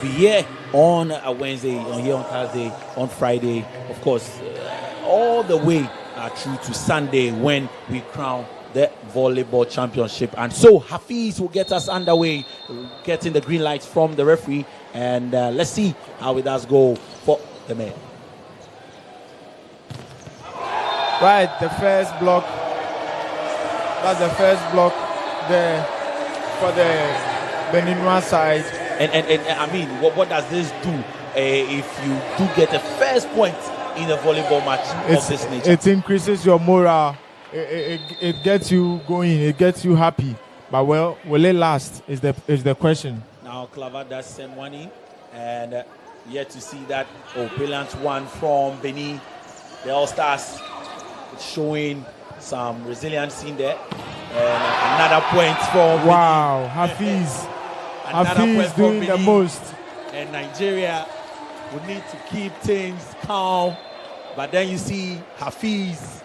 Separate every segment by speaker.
Speaker 1: Here on a Wednesday, here on Thursday, on Friday, of course, all the way through to Sunday when we crown the volleyball championship. And so Hafiz will get us underway, getting the green lights from the referee, and let's see how it does go for the men.
Speaker 2: Right, the first block. That's the first block there for the Beninois side.
Speaker 1: And I mean, what does this do if you do get the first point in a volleyball match of this nature?
Speaker 2: It increases your morale. It gets you going. It gets you happy. But well, will it last? Is the question.
Speaker 1: Now Clava does send one in, and yet to see that brilliant one from Benin. The All Stars showing some resilience in there, and another point from
Speaker 2: wow, Hafiz. Hafiz doing the most.
Speaker 1: And Nigeria would need to keep things calm. But then you see Hafiz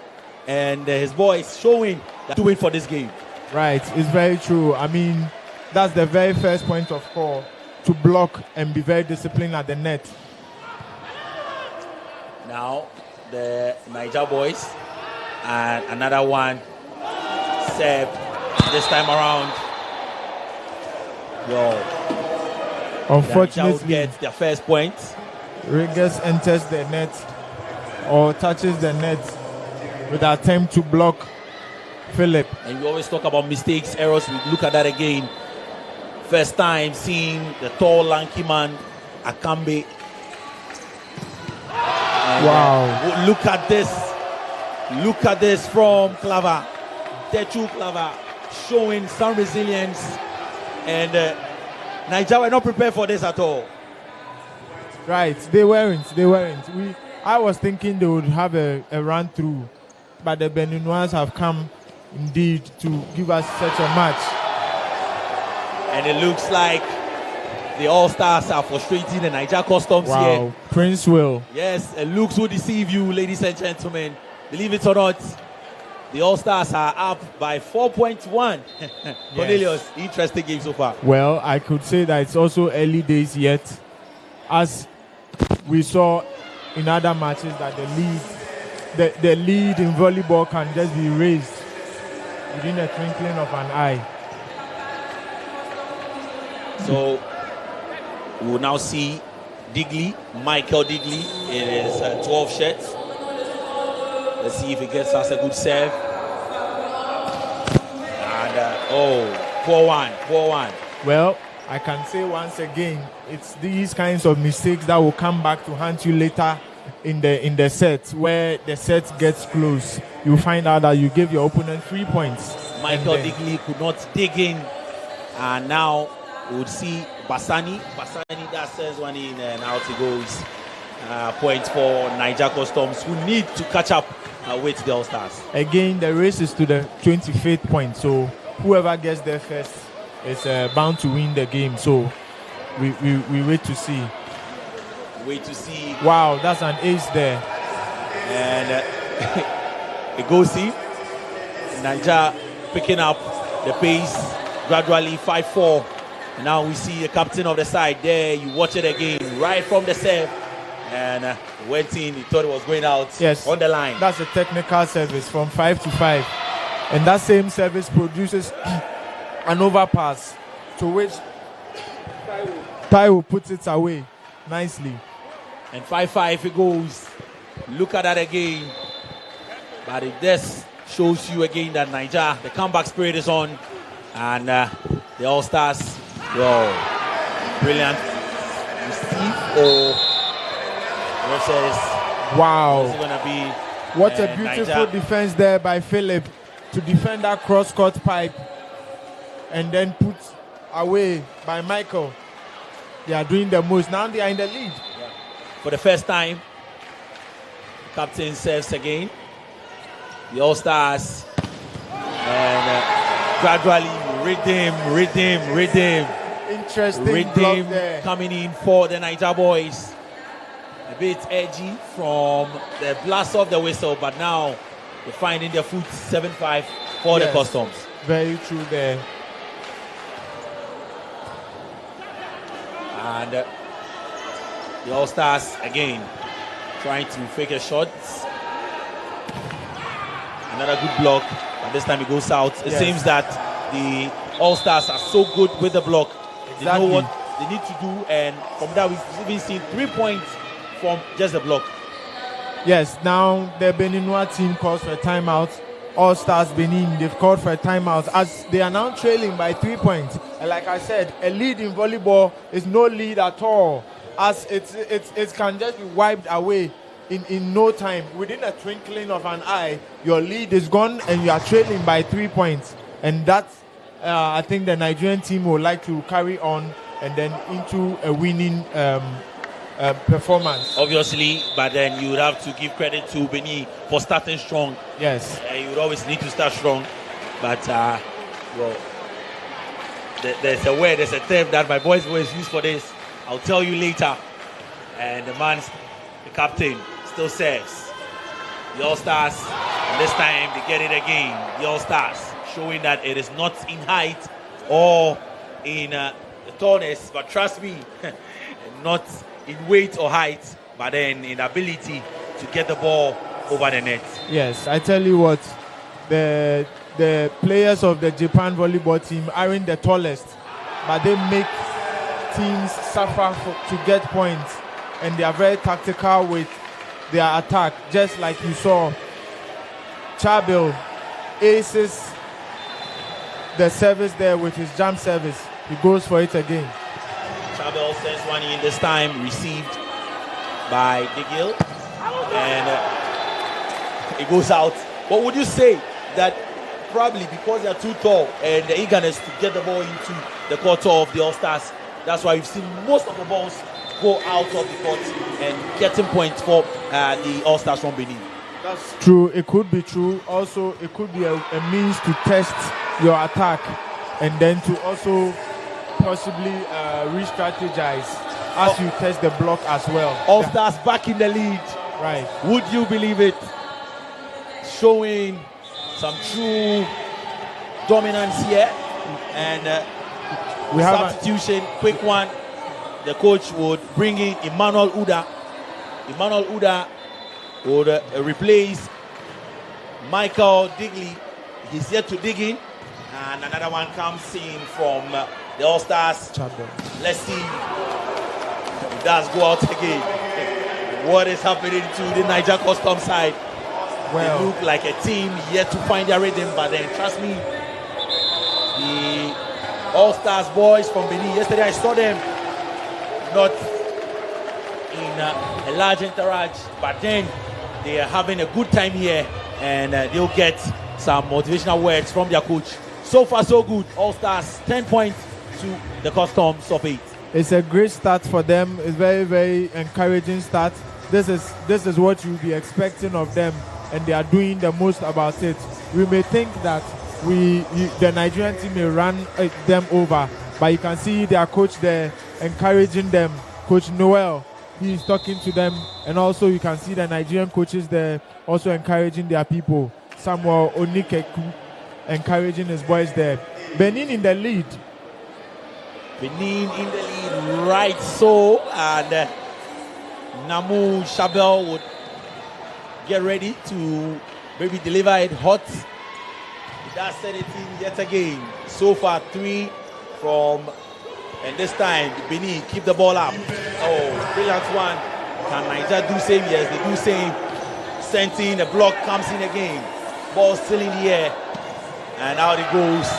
Speaker 1: and his boys showing that doing for this game.
Speaker 2: Right, it's very true. I mean, that's the very first point of call, to block and be very disciplined at the net.
Speaker 1: Now the Niger boys, and another one served this time around. Well,
Speaker 2: unfortunately,
Speaker 1: get their first point.
Speaker 2: Regis enters the net or touches the net with an attempt to block Philip.
Speaker 1: And we always talk about mistakes, errors. We look at that again. First time seeing the tall, lanky man, Akambe. And,
Speaker 2: wow.
Speaker 1: Look at this. Look at this from Clava. Techu Clava showing some resilience. And Nigeria were not prepared for this at all.
Speaker 2: Right, they weren't. I was thinking they would have a run through, but the Beninois have come indeed to give us such a match.
Speaker 1: And it looks like the All Stars are frustrating the Niger Customs here.
Speaker 2: Prince Will.
Speaker 1: Yes, and looks will deceive you, ladies and gentlemen. Believe it or not, the All Stars are up by 4.1. Cornelius, interesting game so far.
Speaker 2: Well, I could say that it's also early days yet, as we saw in other matches that the lead in volleyball can just be raised within a twinkling of an eye.
Speaker 1: So we'll now see Michael Digley in his 12 shirts. Let's see if he gets us a good serve. And poor one.
Speaker 2: Well, I can say once again, it's these kinds of mistakes that will come back to haunt you later in the set, where the set gets close. You find out that you give your opponent 3 points.
Speaker 1: Michael Digley could not dig in, and now we would see Basani that says one in, and out he goes. Points for Niger Customs, who need to catch up with the All Stars.
Speaker 2: Again, the race is to the 25th point, so whoever gets there first is bound to win the game. So we wait to see. Wow, that's an ace there.
Speaker 1: And it goes in. Niger picking up the pace gradually, 5-4. And now we see the captain of the side there. You watch it again, right from the serve. And went in, he thought it was going out.
Speaker 2: Yes,
Speaker 1: on the line.
Speaker 2: That's a technical service from 5 to 5. And that same service produces an overpass, to which Taiwo puts it away nicely.
Speaker 1: And 5-5 it goes. Look at that again. But it just shows you again that Niger, the comeback spirit is on. And the All Stars, brilliant. Receive versus.
Speaker 2: Wow.
Speaker 1: Gonna be,
Speaker 2: what a beautiful
Speaker 1: Niger.
Speaker 2: Defense there by Philip to defend that cross-court pipe and then put away by Michael. They are doing the most. Now they are in the lead.
Speaker 1: Yeah. For the first time, captain serves again. The All Stars, and gradually rhythm.
Speaker 2: Interesting block there.
Speaker 1: Coming in for the Niger boys. A bit edgy from the blast of the whistle, but now they're finding their foot. 7-5 for the Customs.
Speaker 2: Very true there.
Speaker 1: And The All-Stars again trying to fake a shot. Another good block, but this time it goes out. It seems that the All-Stars are so good with the block. They know what they need to do, and from that we've even seen 3 points from just the block.
Speaker 2: Yes, now the Beninois team calls for a timeout. All-Stars Benin, they've called for a timeout as they are now trailing by 3 points. And like I said, a lead in volleyball is no lead at all, as it can just be wiped away in no time. Within a twinkling of an eye, your lead is gone and you are trailing by 3 points. And that's, I think the Nigerian team would like to carry on and then into a winning performance.
Speaker 1: Obviously, but then you would have to give credit to Benin for starting strong.
Speaker 2: Yes.
Speaker 1: You would always need to start strong. But, well, there's a term that my boys always use for this. I'll tell you later. And the captain, still serves. The All-Stars, and this time they get it again. The All-Stars, showing that it is not in height or in the tallness, but trust me, not in weight or height, but then in ability to get the ball over the net.
Speaker 2: Yes, I tell you what, the players of the Japan volleyball team aren't the tallest, but they make teams suffer to get points, and they are very tactical with their attack, just like you saw. Chabil aces the service there with his jump service. He goes for it again.
Speaker 1: Chabel sends one in, this time received by Digil, and it goes out. What would you say that probably because they are too tall and the eagerness to get the ball into the court of the All-Stars, that's why we've seen most of the balls go out of the court and getting points for the All-Stars from Benin?
Speaker 2: That's true. It could be true. Also, it could be a means to test your attack and then to also possibly re-strategize as you test the block as well.
Speaker 1: All-Stars back in the lead.
Speaker 2: Right.
Speaker 1: Would you believe it? Showing some true dominance here. And
Speaker 2: we have
Speaker 1: substitution, quick one. The coach would bring in Emmanuel Uda. Emmanuel Uda would replace Michael Digley. He's yet to dig in. And another one comes in from the All-Stars. Let's see if it does go out again. What is happening to the Niger Custom side?
Speaker 2: Well,
Speaker 1: they look like a team yet to find their rhythm, but then trust me, the All-Stars boys from Benin, yesterday I saw them not in a large entourage, but then they are having a good time here, and they'll get some motivational words from their coach. So far so good. All-Stars 10 points to the Customs of 8.
Speaker 2: It's a great start for them. It's very, very encouraging start. This is what you'll be expecting of them, and they are doing the most about it. We may think that the Nigerian team may run them over, but you can see their coach there encouraging them. Coach Noel, he is talking to them, and also you can see the Nigerian coaches there also encouraging their people. Samuel Onikeku encouraging his boys there. Benin in the lead.
Speaker 1: Benin in the lead, right so, and Namu Chabel would get ready to maybe deliver it hot. He does set it in yet again. So far 3 from, and this time Benin keep the ball up. Oh, brilliant one. Can Niger do same? Yes, they do same. Sent in, the block comes in again. Ball still in the air. And out it goes.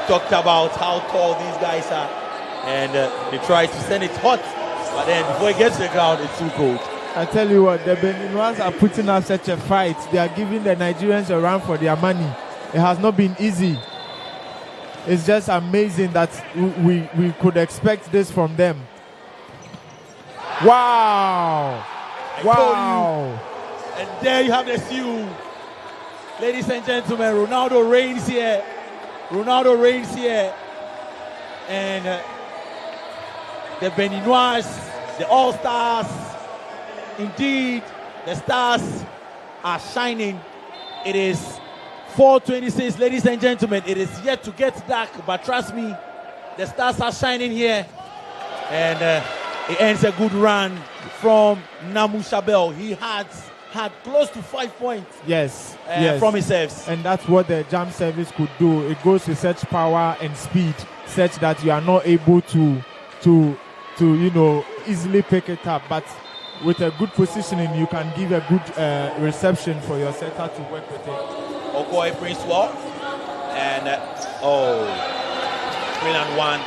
Speaker 1: Talked about how tall these guys are. And they try to send it hot. But then before it gets to the ground, it's too cold.
Speaker 2: I tell you what, the Beninois are putting up such a fight. They are giving the Nigerians a run for their money. It has not been easy. It's just amazing that we could expect this from them. Wow! Wow!
Speaker 1: And there you have the seal. Ladies and gentlemen, Ronaldo reigns here. Ronaldo reigns here. And the Beninois, the All-Stars, indeed, the stars are shining. It is 4:26, ladies and gentlemen. It is yet to get dark, but trust me, the stars are shining here. And It ends a good run from Namu Shabel. He had close to 5 points.
Speaker 2: Yes,
Speaker 1: from his serves.
Speaker 2: And that's what the jump service could do. It goes with such power and speed, such that you are not able to easily pick it up. But with a good positioning, you can give a good reception for your setter to work with it.
Speaker 1: Okoye Prince well. And brilliant one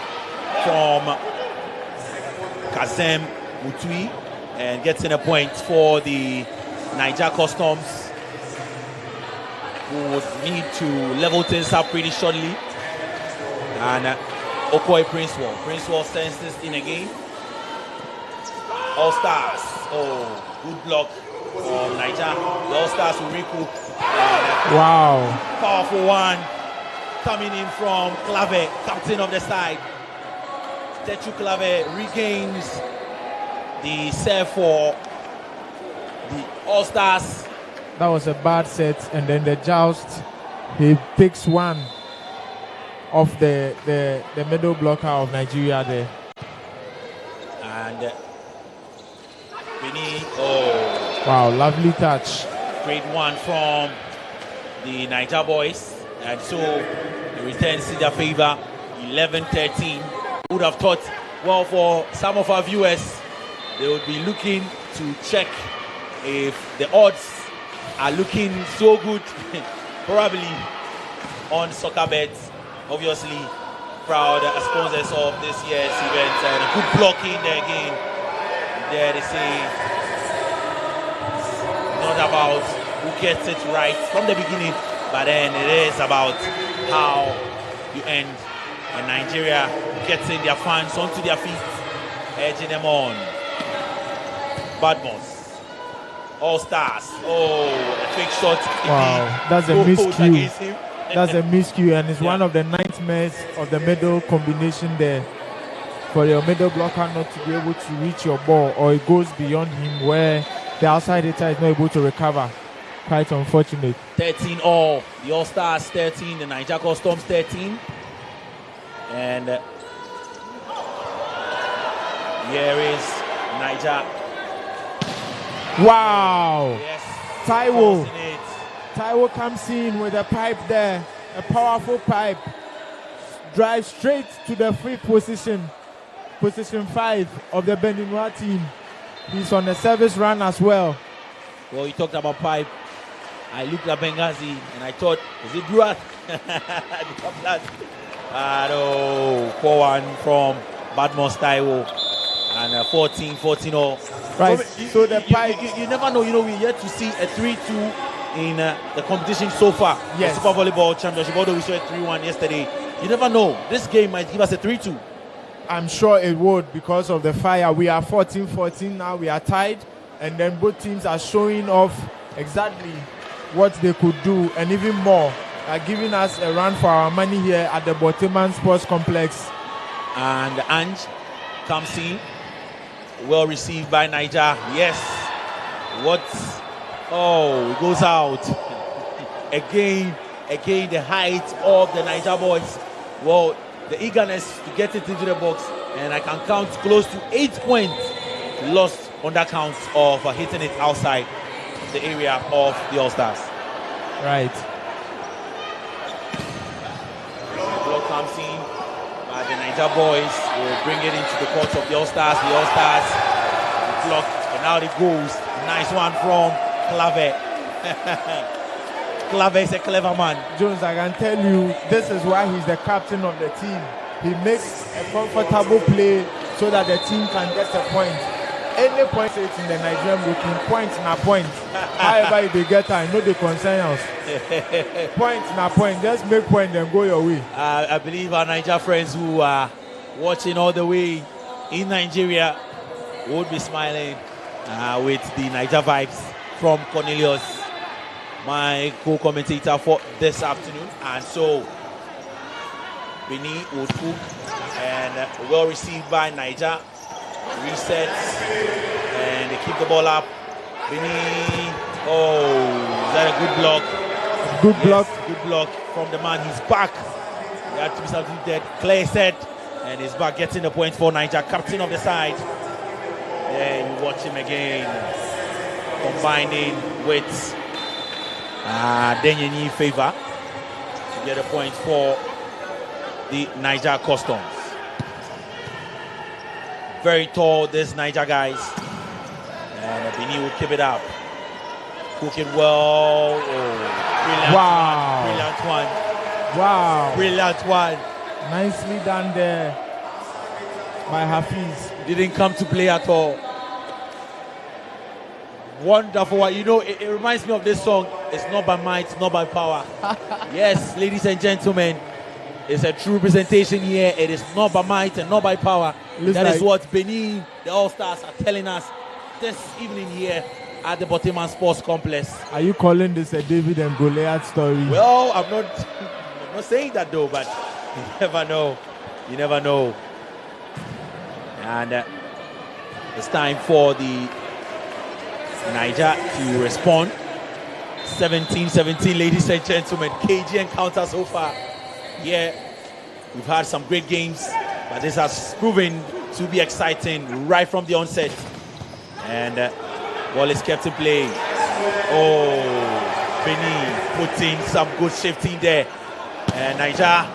Speaker 1: from Kazem Mutui, and gets in a point for the Niger Customs, who would need to level things up pretty shortly. And Okoye Princewall sends this in again. All Stars. Oh, good block from Niger. The All Stars will recoup.
Speaker 2: Wow.
Speaker 1: Powerful one coming in from Clave, captain of the side. Tetu Clave regains the serve for the All Stars.
Speaker 2: That was a bad set, and then the joust, he picks one off the middle blocker of Nigeria there.
Speaker 1: And Benin,
Speaker 2: wow, lovely touch.
Speaker 1: great one from the Niger boys. And so it returns to their favor, 11-13. Would have thought, well, for some of our viewers, they would be looking to check if the odds are looking so good, probably on soccer bets. Obviously, proud sponsors of this year's event, and a good blocking there again. There they say it's not about who gets it right from the beginning, but then it is about how you end. And Nigeria getting their fans onto their feet, edging them on. Badmos, All Stars. Oh, a fake shot.
Speaker 2: Wow, that's a miscue. That's a miscue, and it's one of the nightmares of the middle combination there. For your middle blocker not to be able to reach your ball, or it goes beyond him where the outside hitter is not able to recover. Quite unfortunate.
Speaker 1: 13 all. The All Stars 13, the Niger Customs 13. And here is Niger.
Speaker 2: Wow.
Speaker 1: Yes.
Speaker 2: Taiwo comes in with a pipe there, a powerful pipe. Drives straight to the free position 5 of the Beninois team. He's on the service run as well.
Speaker 1: Well, you talked about pipe. I looked at Benghazi and I thought, is it Durat? Poor one from Badmos Taiwo. And 14 all.
Speaker 2: Right, so the pipe.
Speaker 1: You never know, we're yet to see a 3-2 in the competition so far.
Speaker 2: Yes.
Speaker 1: The Super Volleyball Championship, although we saw a 3-1 yesterday. You never know. This game might give us a 3-2.
Speaker 2: I'm sure it would, because of the fire. We are 14-14 now. We are tied. And then both teams are showing off exactly what they could do and even more. Giving us a run for our money here at the Boteman Sports Complex.
Speaker 1: And Ange comes in. Well received by Niger. Yes. It goes out. Again, the height of the Niger boys. Well, the eagerness to get it into the box. And I can count close to 8 points lost on that count of hitting it outside the area of the All-Stars.
Speaker 2: Right.
Speaker 1: Block comes in, but the Niger boys will bring it into the court of the All-Stars. The All-Stars block, and now it goes. Nice one from Clave. Clave is a clever man.
Speaker 2: Jones, I can tell you, this is why he's the captain of the team. He makes a comfortable play so that the team can get a point. Any point it's in the Nigerian booking, points na point. However they get, I know they concern us. Points na point, just make point then go your way.
Speaker 1: I believe our Niger friends who are watching all the way in Nigeria would be smiling with the Niger vibes from Cornelius, my co-commentator for this afternoon. And so Benin would cook, and well received by Niger. Resets, and they keep the ball up. Benin, is that a good block? Good block from the man. He's back. He had to be substituted. Clay set, and he's back, getting the point for Niger, captain of the side. watch him again. Combining with Denyeni Favor to get a point for the Niger Customs. Very tall, this Niger guys. And Benin will keep it up. Cooking well. Oh, brilliant
Speaker 2: Wow.
Speaker 1: one. Brilliant one.
Speaker 2: Wow.
Speaker 1: Brilliant one.
Speaker 2: Nicely done there by Hafiz.
Speaker 1: Didn't come to play at all. Wonderful one. You know, it reminds me of this song. It's not by might, it's not by power. Yes, ladies and gentlemen, it's a true presentation here. It is not by might and not by power. That is what Benin, the All-Stars, are telling us this evening here at the Boteman Sports Complex.
Speaker 2: Are you calling this a David and Goliath story?
Speaker 1: Well, I'm not saying that though, but you never know. You never know. And it's time for the Niger to respond. 17-17, ladies and gentlemen. KG encounter so far. Yeah, we've had some great games, but this has proven to be exciting right from the onset. And ball is kept in play. Oh, Benin putting some good shifting there. And Niger,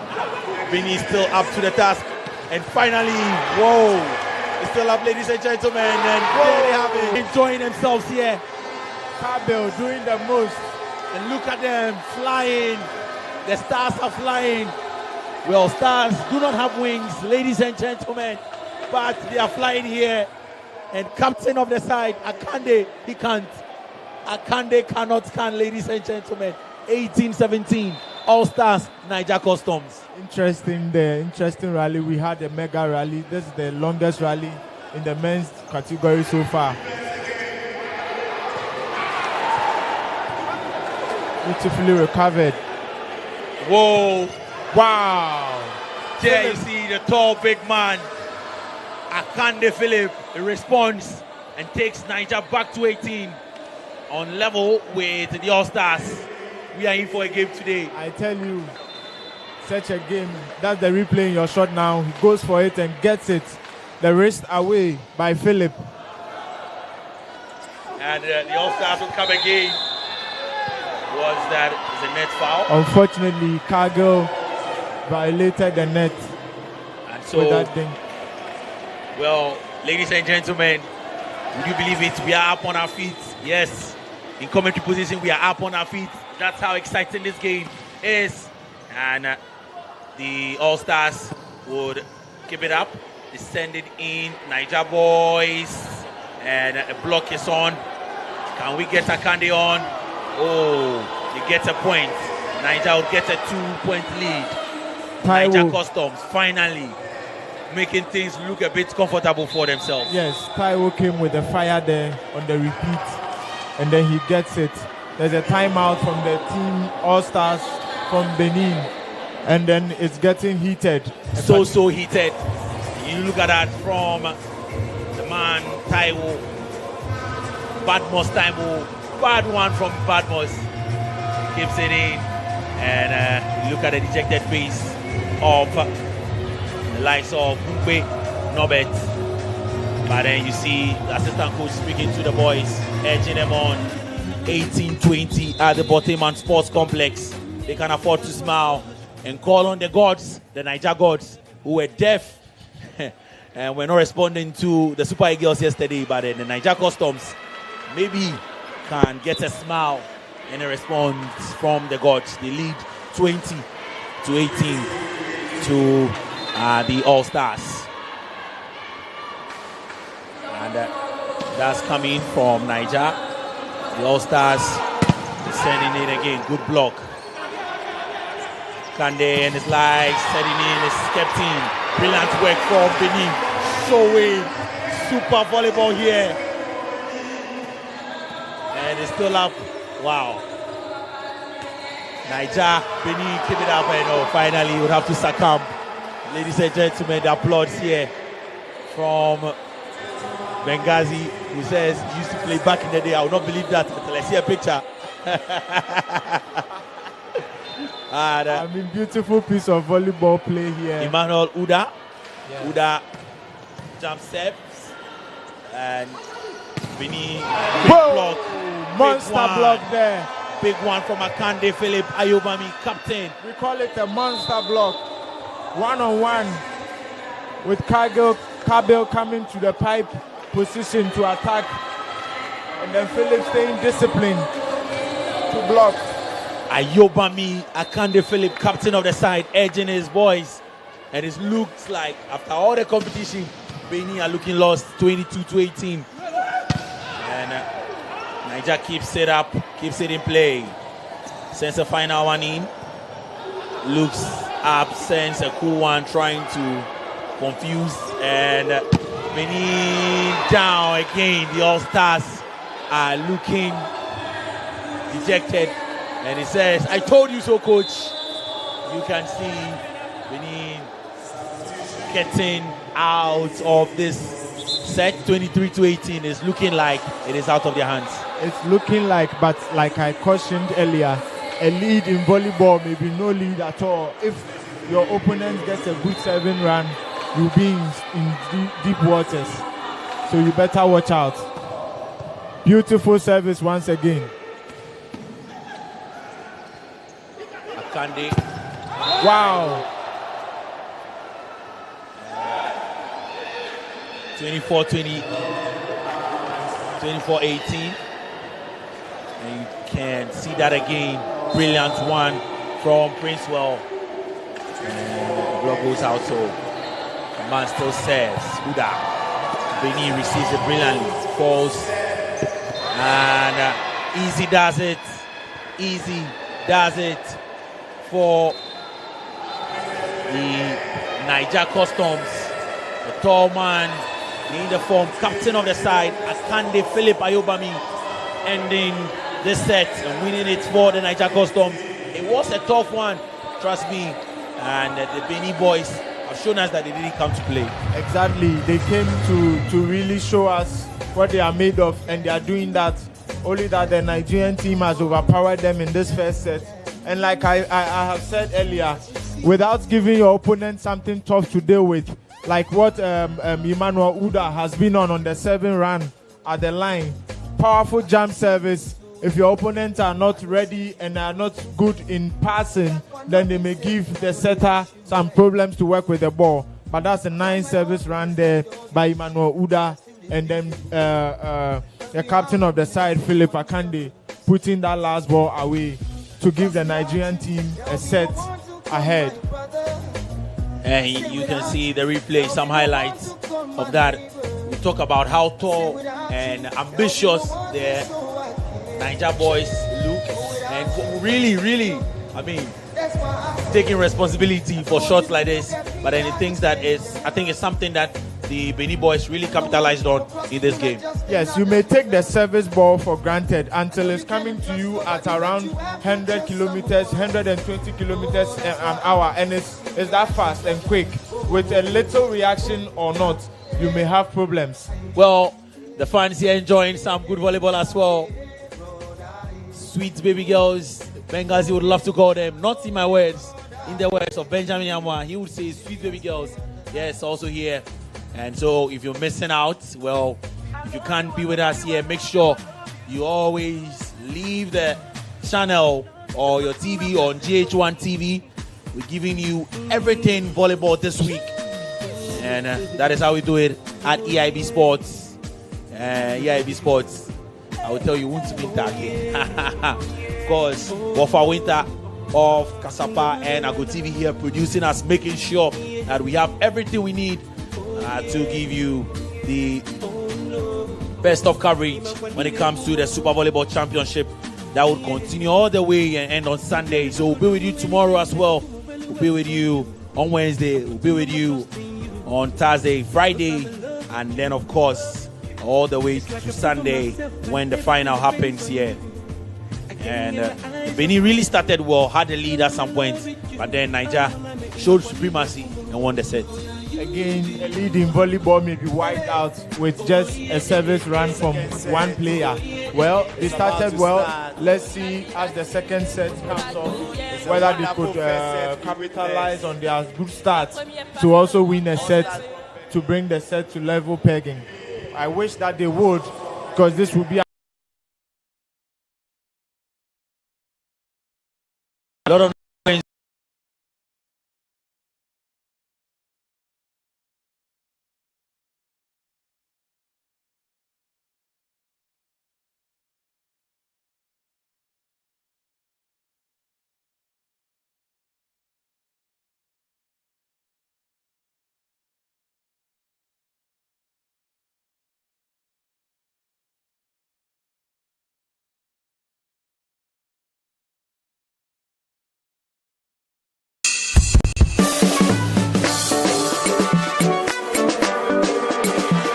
Speaker 1: Benin is still up to the task. And finally, whoa, it's still up, ladies and gentlemen. And there they have it, enjoying themselves here.
Speaker 2: Kabel doing the most.
Speaker 1: And look at them flying. The stars are flying. Well, stars do not have wings, ladies and gentlemen, but they are flying here. And captain of the side, Akande, he can't. Akande can, ladies and gentlemen. 18-17, All-Stars, Niger Customs.
Speaker 2: Interesting there, interesting rally. We had a mega rally. This is the longest rally in the men's category so far. Beautifully recovered.
Speaker 1: Whoa.
Speaker 2: Wow.
Speaker 1: There you see the tall big man, Akande Philip, responds and takes Niger back to 18 on level with the All-Stars. We are in for a game today.
Speaker 2: I tell you, such a game. That's the replay in your shot now. He goes for it and gets it. The wrist away by Philip.
Speaker 1: And the All-Stars will come again. Was that a net foul?
Speaker 2: Unfortunately, Cargill violated the net.
Speaker 1: And so,
Speaker 2: with that thing.
Speaker 1: Well, ladies and gentlemen, would you believe it? We are up on our feet. Yes, in commentary position, we are up on our feet. That's how exciting this game is. And the All-Stars would keep it up. They send it in. Niger boys. And a block is on. Can we get Akande on? Oh, they get a point. Niger will get a 2-point lead. Niger Customs finally making things look a bit comfortable for themselves.
Speaker 2: Yes, Taiwo came with the fire there on the repeat, and then he gets it. There's a timeout from the team All-Stars from Benin, and then it's getting heated.
Speaker 1: So heated. You look at that from the man Taiwo. Badmos Taiwo. Bad one from Badmos. Keeps it in. And look at the dejected face of the likes of Mukwe, Norbert. But then you see the assistant coach speaking to the boys, edging them on. 18-20 at the Boteman Sports Complex. They can afford to smile and call on the gods, the Niger gods, who were deaf and were not responding to the Super Eagles yesterday. But then the Niger Customs maybe can get a smile and a response from the gods. They lead 20-18 to the All-Stars. And that's coming from Niger. The All-Stars sending in again. Good block. Kande and his legs setting in, is kept in. Brilliant work from Benin. Showing super volleyball here. And it's still up. Wow. Niger, Benin keep it up, and finally you would have to succumb. Ladies and gentlemen, the applause here from Benghazi, who says he used to play back in the day. I would not believe that until I see a picture.
Speaker 2: And, beautiful piece of volleyball play here.
Speaker 1: Emmanuel Uda. Yes. Uda jump steps and Benin,
Speaker 2: Whoa!
Speaker 1: block.
Speaker 2: Monster block there.
Speaker 1: Big one from Akande Philip Ayobami, captain.
Speaker 2: We call it a monster block. One-on-one with Kabel coming to the pipe position to attack. And then Philip staying disciplined to block.
Speaker 1: Ayobami, Akande Philip, captain of the side, edging his boys. And it looks like after all the competition, Benin are looking lost, 22-18. And Niger keeps it up, keeps it in play. Sends a final one in. Looks up, sends a cool one, trying to confuse. And Benin down again. The All-Stars are looking dejected. And he says, I told you so, coach. You can see Benin getting out of this set. 23-18 is looking like it is out of their hands.
Speaker 2: It's looking like, but like I cautioned earlier, a lead in volleyball may be no lead at all. If your opponent gets a good serving run, you'll be in deep waters. So you better watch out. Beautiful service once again.
Speaker 1: Akande.
Speaker 2: Wow.
Speaker 1: 24-20, 24-18. And you can see that again. Brilliant one from Princewell. And the block goes out, so the man still serves. Huda. Benin receives it brilliantly. Falls. And Easy does it. Easy does it for the Niger Customs. The tall man, the uniform captain of the side, Akande Philip Ayobami, ending this set and winning it for the Niger Customs. It was a tough one, trust me. And the Benin boys have shown us that they didn't come to play.
Speaker 2: Exactly. They came to really show us what they are made of, and they are doing that. Only that the Nigerian team has overpowered them in this first set. And like I have said earlier, without giving your opponent something tough to deal with, like what Emmanuel Uda has been on the 7 run at the line, powerful jump service. If your opponents are not ready and are not good in passing, then they may give the setter some problems to work with the ball. But that's a nice service run there by Emmanuel Uda. And then the captain of the side, Philip Akande, putting that last ball away to give the Nigerian team a set ahead.
Speaker 1: And you can see the replay, some highlights of that. We talk about how tall and ambitious the Niger boys look, and really, I mean, taking responsibility for shots like this. But then the things that is, I think it's something that the Benin boys really capitalized on in this game.
Speaker 2: Yes, you may take the service ball for granted until it's coming to you at around 100 kilometers, 120 kilometers an hour, and it's that fast and quick. With a little reaction or not, you may have problems.
Speaker 1: Well, the fans here enjoying some good volleyball as well. Sweet baby girls, Benghazi would love to call them, not in my words, in the words of Benjamin Yamwa. He would say sweet baby girls. Yes, also here. And so if you're missing out, well, if you can't be with us here, make sure you always leave the channel or your TV on GHOne TV. We're giving you everything volleyball this week. And that is how we do it at EIB Sports. EIB Sports. I will tell you, won't be talking. Of course, Wafa Winter of Kasapa and Ago TV here producing us, making sure that we have everything we need to give you the best of coverage when it comes to the Super Volleyball Championship that will continue all the way and end on Sunday. So we'll be with you tomorrow as well. We'll be with you on Wednesday. We'll be with you on Thursday, Friday, and then of course all the way to Sunday when the final happens here. And Benin really started well, had a lead at some point, but then Niger showed supremacy and won the set.
Speaker 2: Again, a lead in volleyball may be wiped out with just a service run from one player. Well, they started well. Let's see as the second set comes on whether they could capitalize on their good start to also win a set, to bring the set to level pegging. I wish that they would, because this will be
Speaker 1: a lot of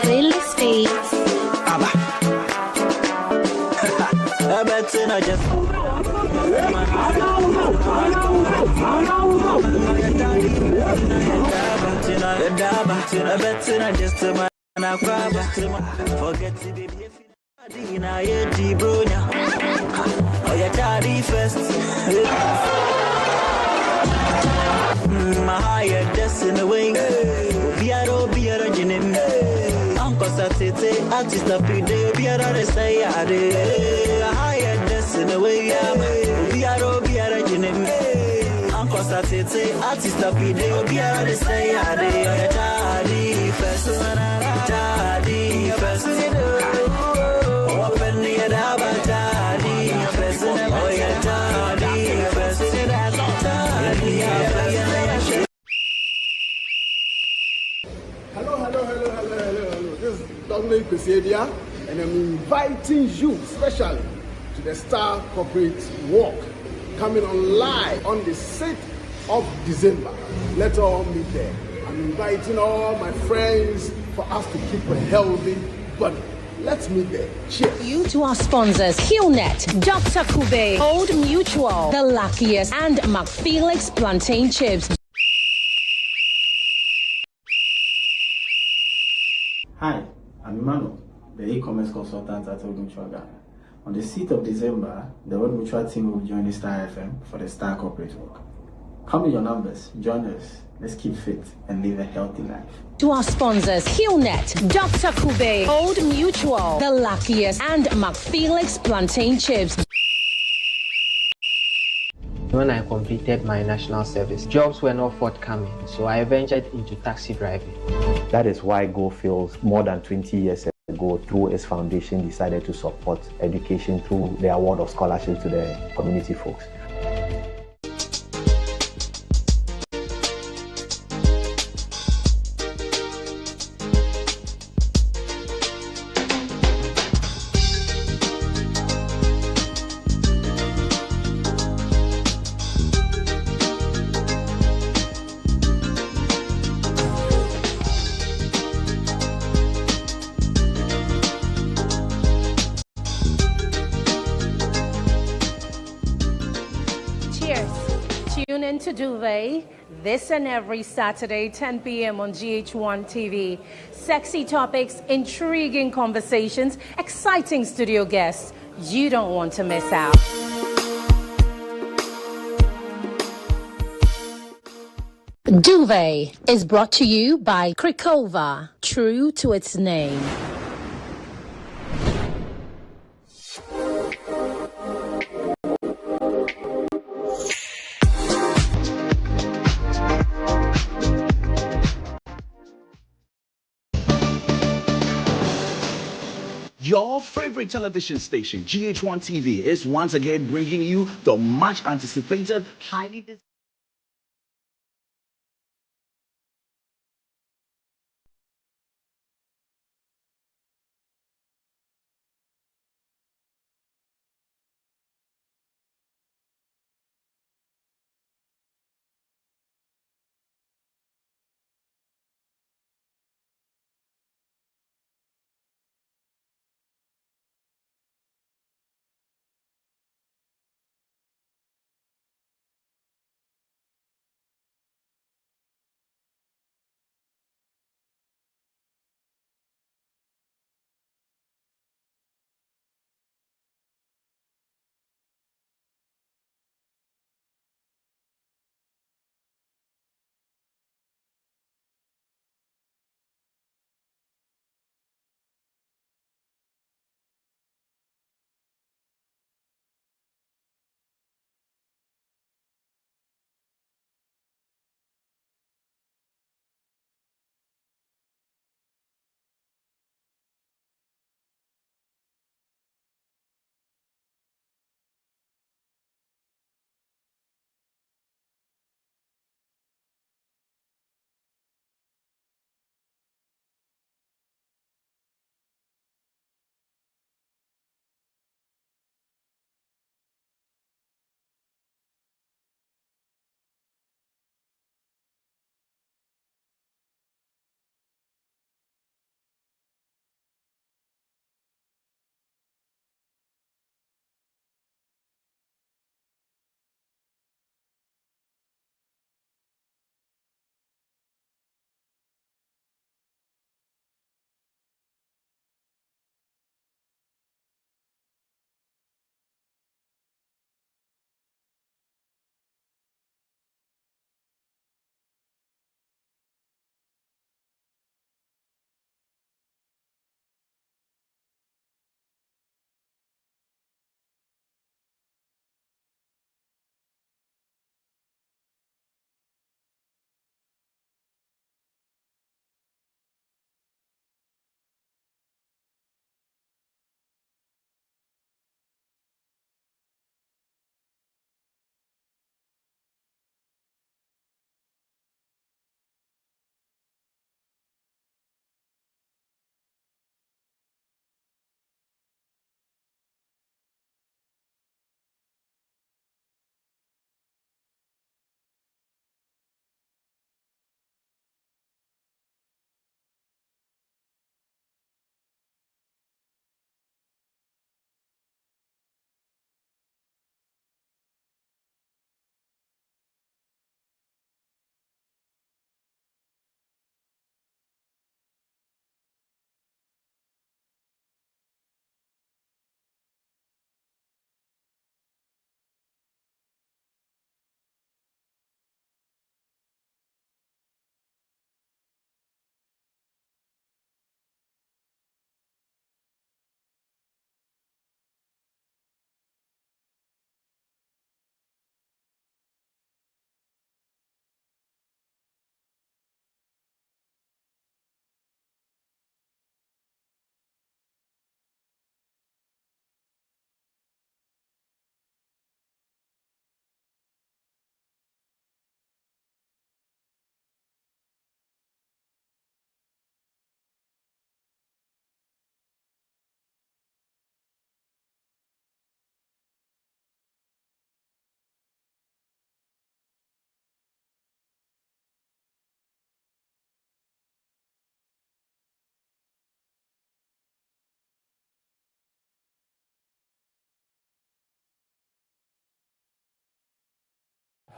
Speaker 3: real estate.
Speaker 4: My higher destiny, artist of the day, be a say, a higher destiny, be a ginem. Uncle Saturday, artist of the day, be a say, a daddy first, daddy first. Open the other daddy first, oh, yeah, daddy first, daddy first.
Speaker 5: Hello. This is Dominic Pesadia, and I'm inviting you especially to the Star Corporate Walk coming on live on the 6th of December. Let's all meet there. I'm inviting all my friends for us to keep a healthy body. Let's meet there. Cheers.
Speaker 3: You to our sponsors, GHOne, Dr. Kube, Old Mutual, The Luckiest, and McFelix Plantain Chips.
Speaker 6: Hi, I'm Emmanuel, the e-commerce consultant at Old Mutual Ghana. On the 6th of December, the Old Mutual team will join the Star FM for the Star Corporate Walk. Come with your numbers, join us, let's keep fit and live a healthy life.
Speaker 3: To our sponsors, GHOne, Dr. Kube, Old Mutual, The Luckiest, and McFelix Plantain Chips.
Speaker 7: When I completed my national service, jobs were not forthcoming, so I ventured into taxi driving.
Speaker 8: That is why Go feels more than 20 years ago, through its foundation, decided to support education through the award of scholarship to the community folks.
Speaker 3: Tune in to Duvet this and every Saturday, 10 p.m. on GHOne TV. Sexy topics, intriguing conversations, exciting studio guests. You don't want to miss out. Duvet is brought to you by Krikova, true to its name.
Speaker 9: Your favorite television station, GHOne TV, is once again bringing you the much anticipated, highly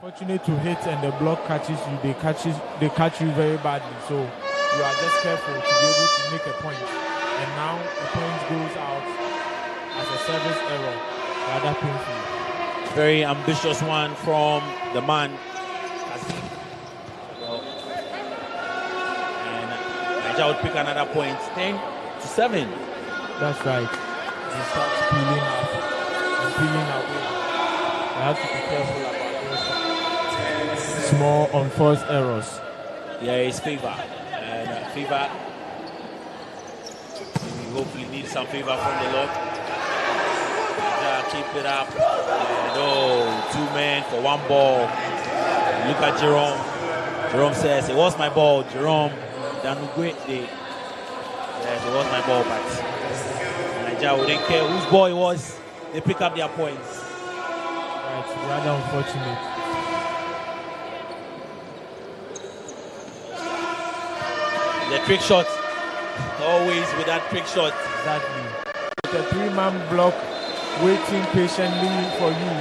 Speaker 2: Fortunate to hit and the block catches you, they catch you very badly. So you are just careful to be able to make a point. And now the point goes out as a service error, rather painful.
Speaker 1: Very ambitious one from the man. And Nigeria would pick another point, 10-7.
Speaker 2: That's right. They start peeling up and peeling away. You have to be careful about those small unforced errors.
Speaker 1: Yeah, it's favor. And favor, we hopefully need some favor from the Lord. Keep it up. And 2 men for 1 ball. Look at Jerome. Jerome says, it was my ball. Jerome, done a great day. Yes, it was my ball, but Nigeria wouldn't care whose ball it was. They pick up their points.
Speaker 2: Right, rather unfortunate.
Speaker 1: The trick shot. Always with that trick shot.
Speaker 2: Exactly. With a 3-man block waiting patiently for you,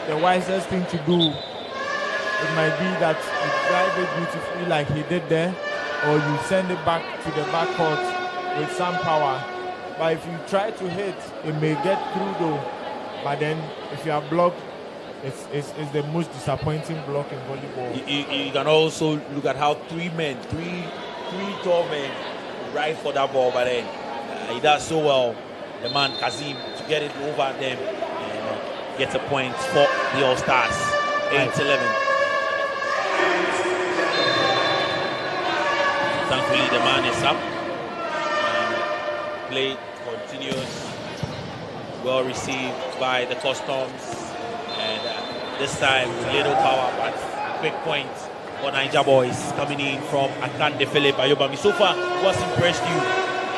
Speaker 2: the wisest thing to do, it might be that you drive it beautifully like he did there, or you send it back to the backcourt with some power. But if you try to hit, it may get through though. But then if you are blocked, it's the most disappointing block in volleyball.
Speaker 1: You can also look at how 3 tall men ride for that ball, but then he does so well, the man Kazim, to get it over them and get a point for the All-Stars. 8-11. Thankfully, the man is up. And play continues. Well received by the Customs. And this time, with little power, but quick point for Niger boys coming in from Akande Philip Ayobami. So far, what's impressed you?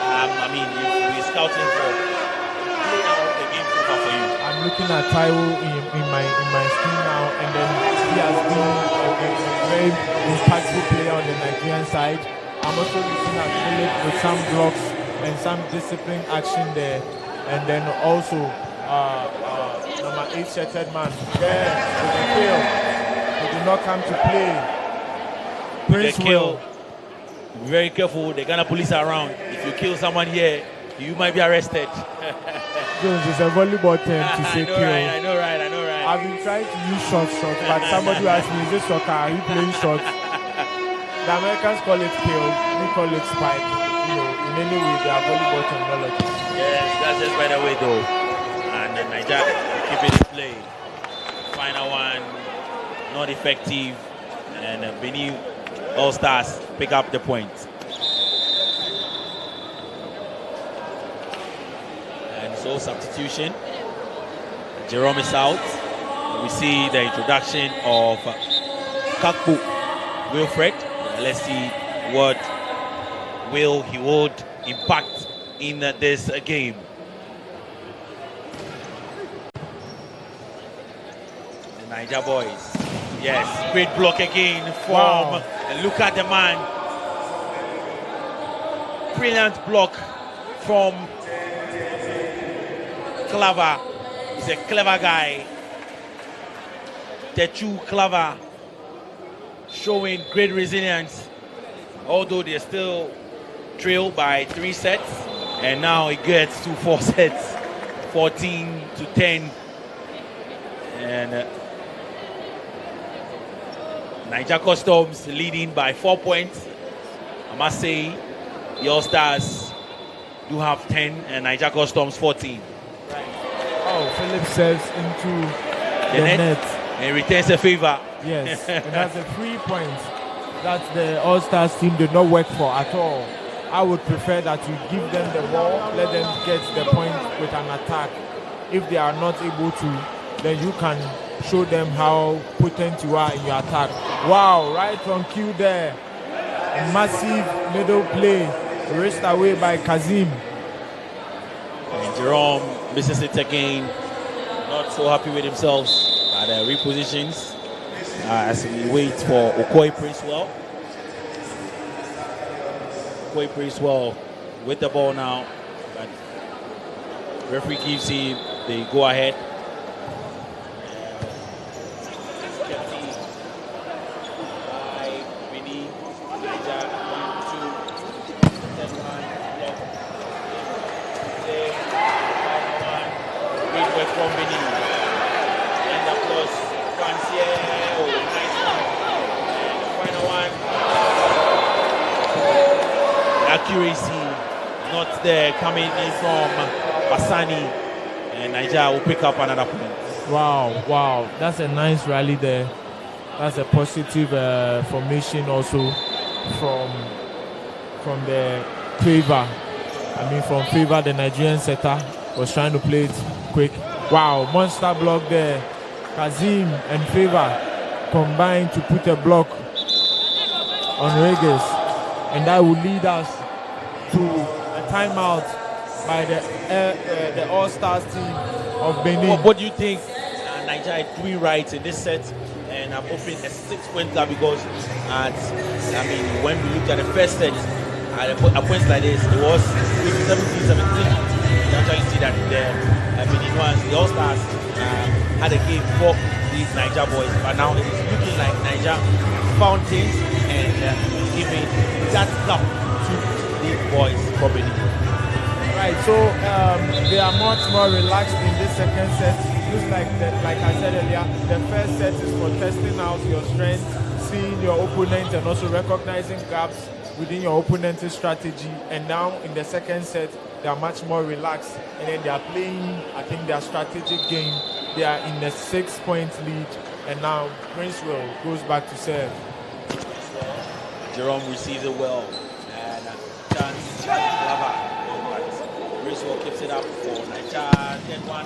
Speaker 1: I mean, you're scouting for play out the game over for you.
Speaker 2: I'm looking at Taiwo in my screen now, and then he has been a very impactful player on the Nigerian side. I'm also looking at Philip with some blocks and some discipline action there, and then also number 8 shirted man there with the kill. He did not come to play. Prince Will.
Speaker 1: Be very careful. The Ghana police are around. If you kill someone here, you might be arrested.
Speaker 2: Jones is a volleyball term to say kill.
Speaker 1: I know right.
Speaker 2: I've been trying to use short, but somebody asked me, is this soccer? Are you playing short? The Americans call it kill. We call it spike. You know, in any way, they are volleyball terminology.
Speaker 1: Yes, that's just by the way though. And Nigeria keep it in play. Final one, not effective. And Benin All-Stars pick up the point. And so substitution. Jerome is out. We see the introduction of Kakpo Wilfred. Let's see what he would impact in this game. The Niger boys. Yes, great block again from,
Speaker 2: wow.
Speaker 1: And look at the man. Brilliant block from Clever. He's a clever guy. Techu Clever showing great resilience. Although they're still trailed by 3 sets. And now it gets to 4 sets. 14-10. And Niger Customs leading by 4 points. I must say, the All-Stars do have 10 and Niger Customs 14.
Speaker 2: Oh, Philip serves into the net.
Speaker 1: And returns a favor.
Speaker 2: Yes, and that's a 3 points that the All-Stars team did not work for at all. I would prefer that you give them the ball, let them get the point with an attack. If they are not able to, then you can show them how potent you are in your attack. Wow, right on cue there. A massive middle play, raced away by Kazim.
Speaker 1: And Jerome misses it again. Not so happy with himself at the repositions as we wait for Okoye Princewell. Okoye Princewell with the ball now. But referee gives him the go ahead. work from Benin. And applause. France here. Oh, nice one. And the final one. Accuracy not there, coming in from Basani. And Nigeria will pick up another point.
Speaker 2: Wow. That's a nice rally there. That's a positive formation also from the Favor. From Favor, the Nigerian setter was trying to play it quick. Wow, monster block there. Kazim and Favor combined to put a block on Regis. And that will lead us to a timeout by the All-Stars team of Benin.
Speaker 1: What do you think Nigeria is doing right in this set? And I'm offering a 6-point gap because, when we looked at the first set, at points like this, it was 17-17. You actually see that the All-Stars had a game for these Niger boys, but now it is looking like Niger found things and giving that gap to the boys for Benin.
Speaker 2: Right, so they are much more relaxed in this second set. Looks like like I said earlier, the first set is for testing out your strength, seeing your opponent, and also recognizing gaps within your opponent's strategy. And now in the second set, they are much more relaxed, and then they are playing, I think, their strategic game. They are in the 6-point lead, and now Princewell goes back to serve.
Speaker 1: Jerome receives it well, and chance Lava. Princewell keeps it up for Nigeria. Then one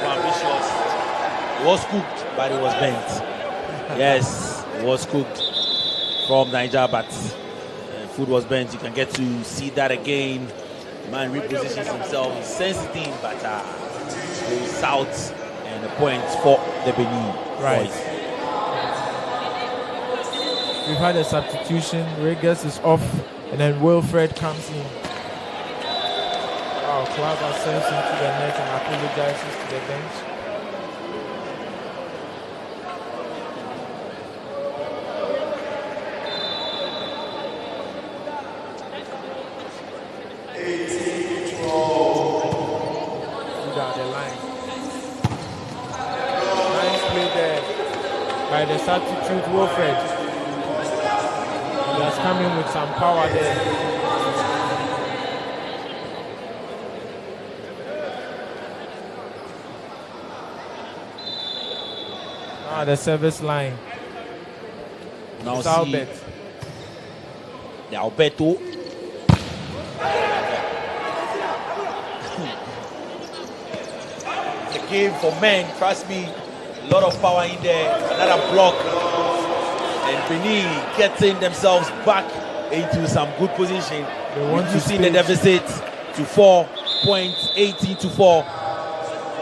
Speaker 1: ambitious. It was cooked, but it was bent. Yes, it was cooked from Nigeria, but food was bent. You can get to see that again. The man repositions himself. He's sensitive, but goes out, and the points for the Benin boys.
Speaker 2: We've had a substitution. Regis is off, and then Wilfred comes in. Clava sends into the net and apologizes to the bench. The line. Nice play there by the substitute Wilfred. He has come in with some power there. The service line.
Speaker 1: Now see
Speaker 2: Albert.
Speaker 1: The Alberto. It's a game for men, trust me. A lot of power in there. Another block. And Benin getting themselves back into some good position. Reducing the deficit to 4 points, 18-4.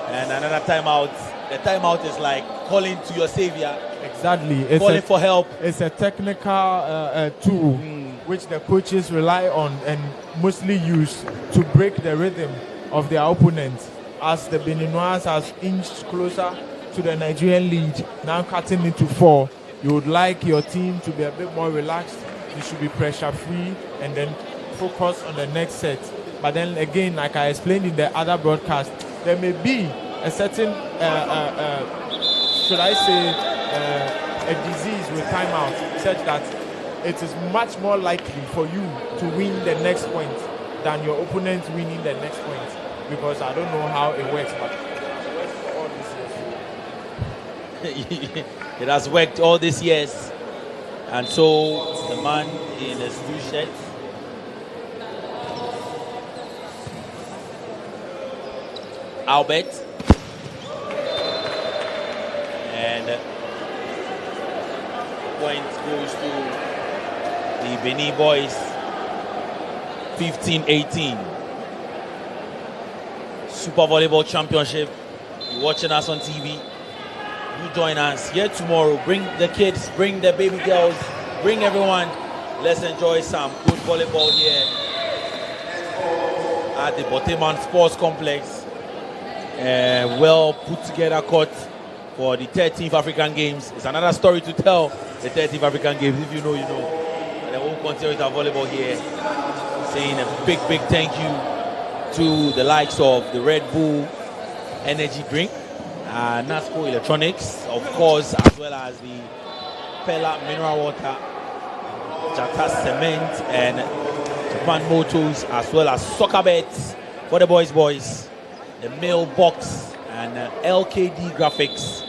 Speaker 1: And another timeout. The timeout is like calling to your savior.
Speaker 2: Exactly. It's
Speaker 1: calling for help.
Speaker 2: It's a technical tool which the coaches rely on and mostly use to break the rhythm of their opponents. As the Beninois has inched closer to the Nigerian lead, now cutting into 4, you would like your team to be a bit more relaxed. You should be pressure free and then focus on the next set. But then again, like I explained in the other broadcast, there may be a certain, should I say, a disease with timeout, such that it is much more likely for you to win the next point than your opponent winning the next point. Because I don't know how it works, but it works for all these years.
Speaker 1: It has worked all these years. And so the man in his blue shirt, Albert. And point goes to the Benin boys, 15-18. Super Volleyball Championship. You're watching us on TV. You join us here tomorrow. Bring the kids, bring the baby girls, bring everyone. Let's enjoy some good volleyball here at the Boteman Sports Complex. Well put together court for the 13th African Games. It's another story to tell, the 13th African Games. If you know, you know. And then we'll continue with our volleyball here. Saying a big, big thank you to the likes of the Red Bull energy drink, NASCO Electronics, of course, as well as the Pella Mineral Water, Jata Cement, and Japan Motors, as well as soccer bets for the boys, the mailbox, and LKD Graphics,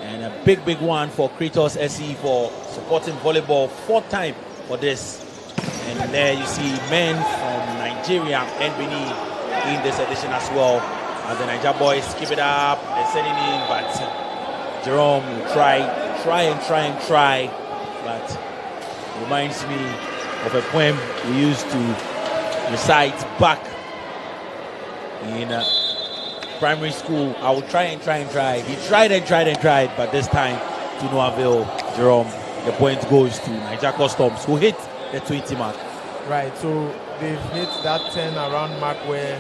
Speaker 1: and a big one for Kratos SE for supporting volleyball, 4th time for this. And there you see men from Nigeria and Benin in this edition as well. As the Niger boys keep it up, they're sending in, but GHOne will try, but it reminds me of a poem we used to recite back in primary school. I will try. He tried, but this time to no avail. GHOne, the point goes to Niger Customs, who hit the 20 mark.
Speaker 2: Right, so they've hit that 10 around mark where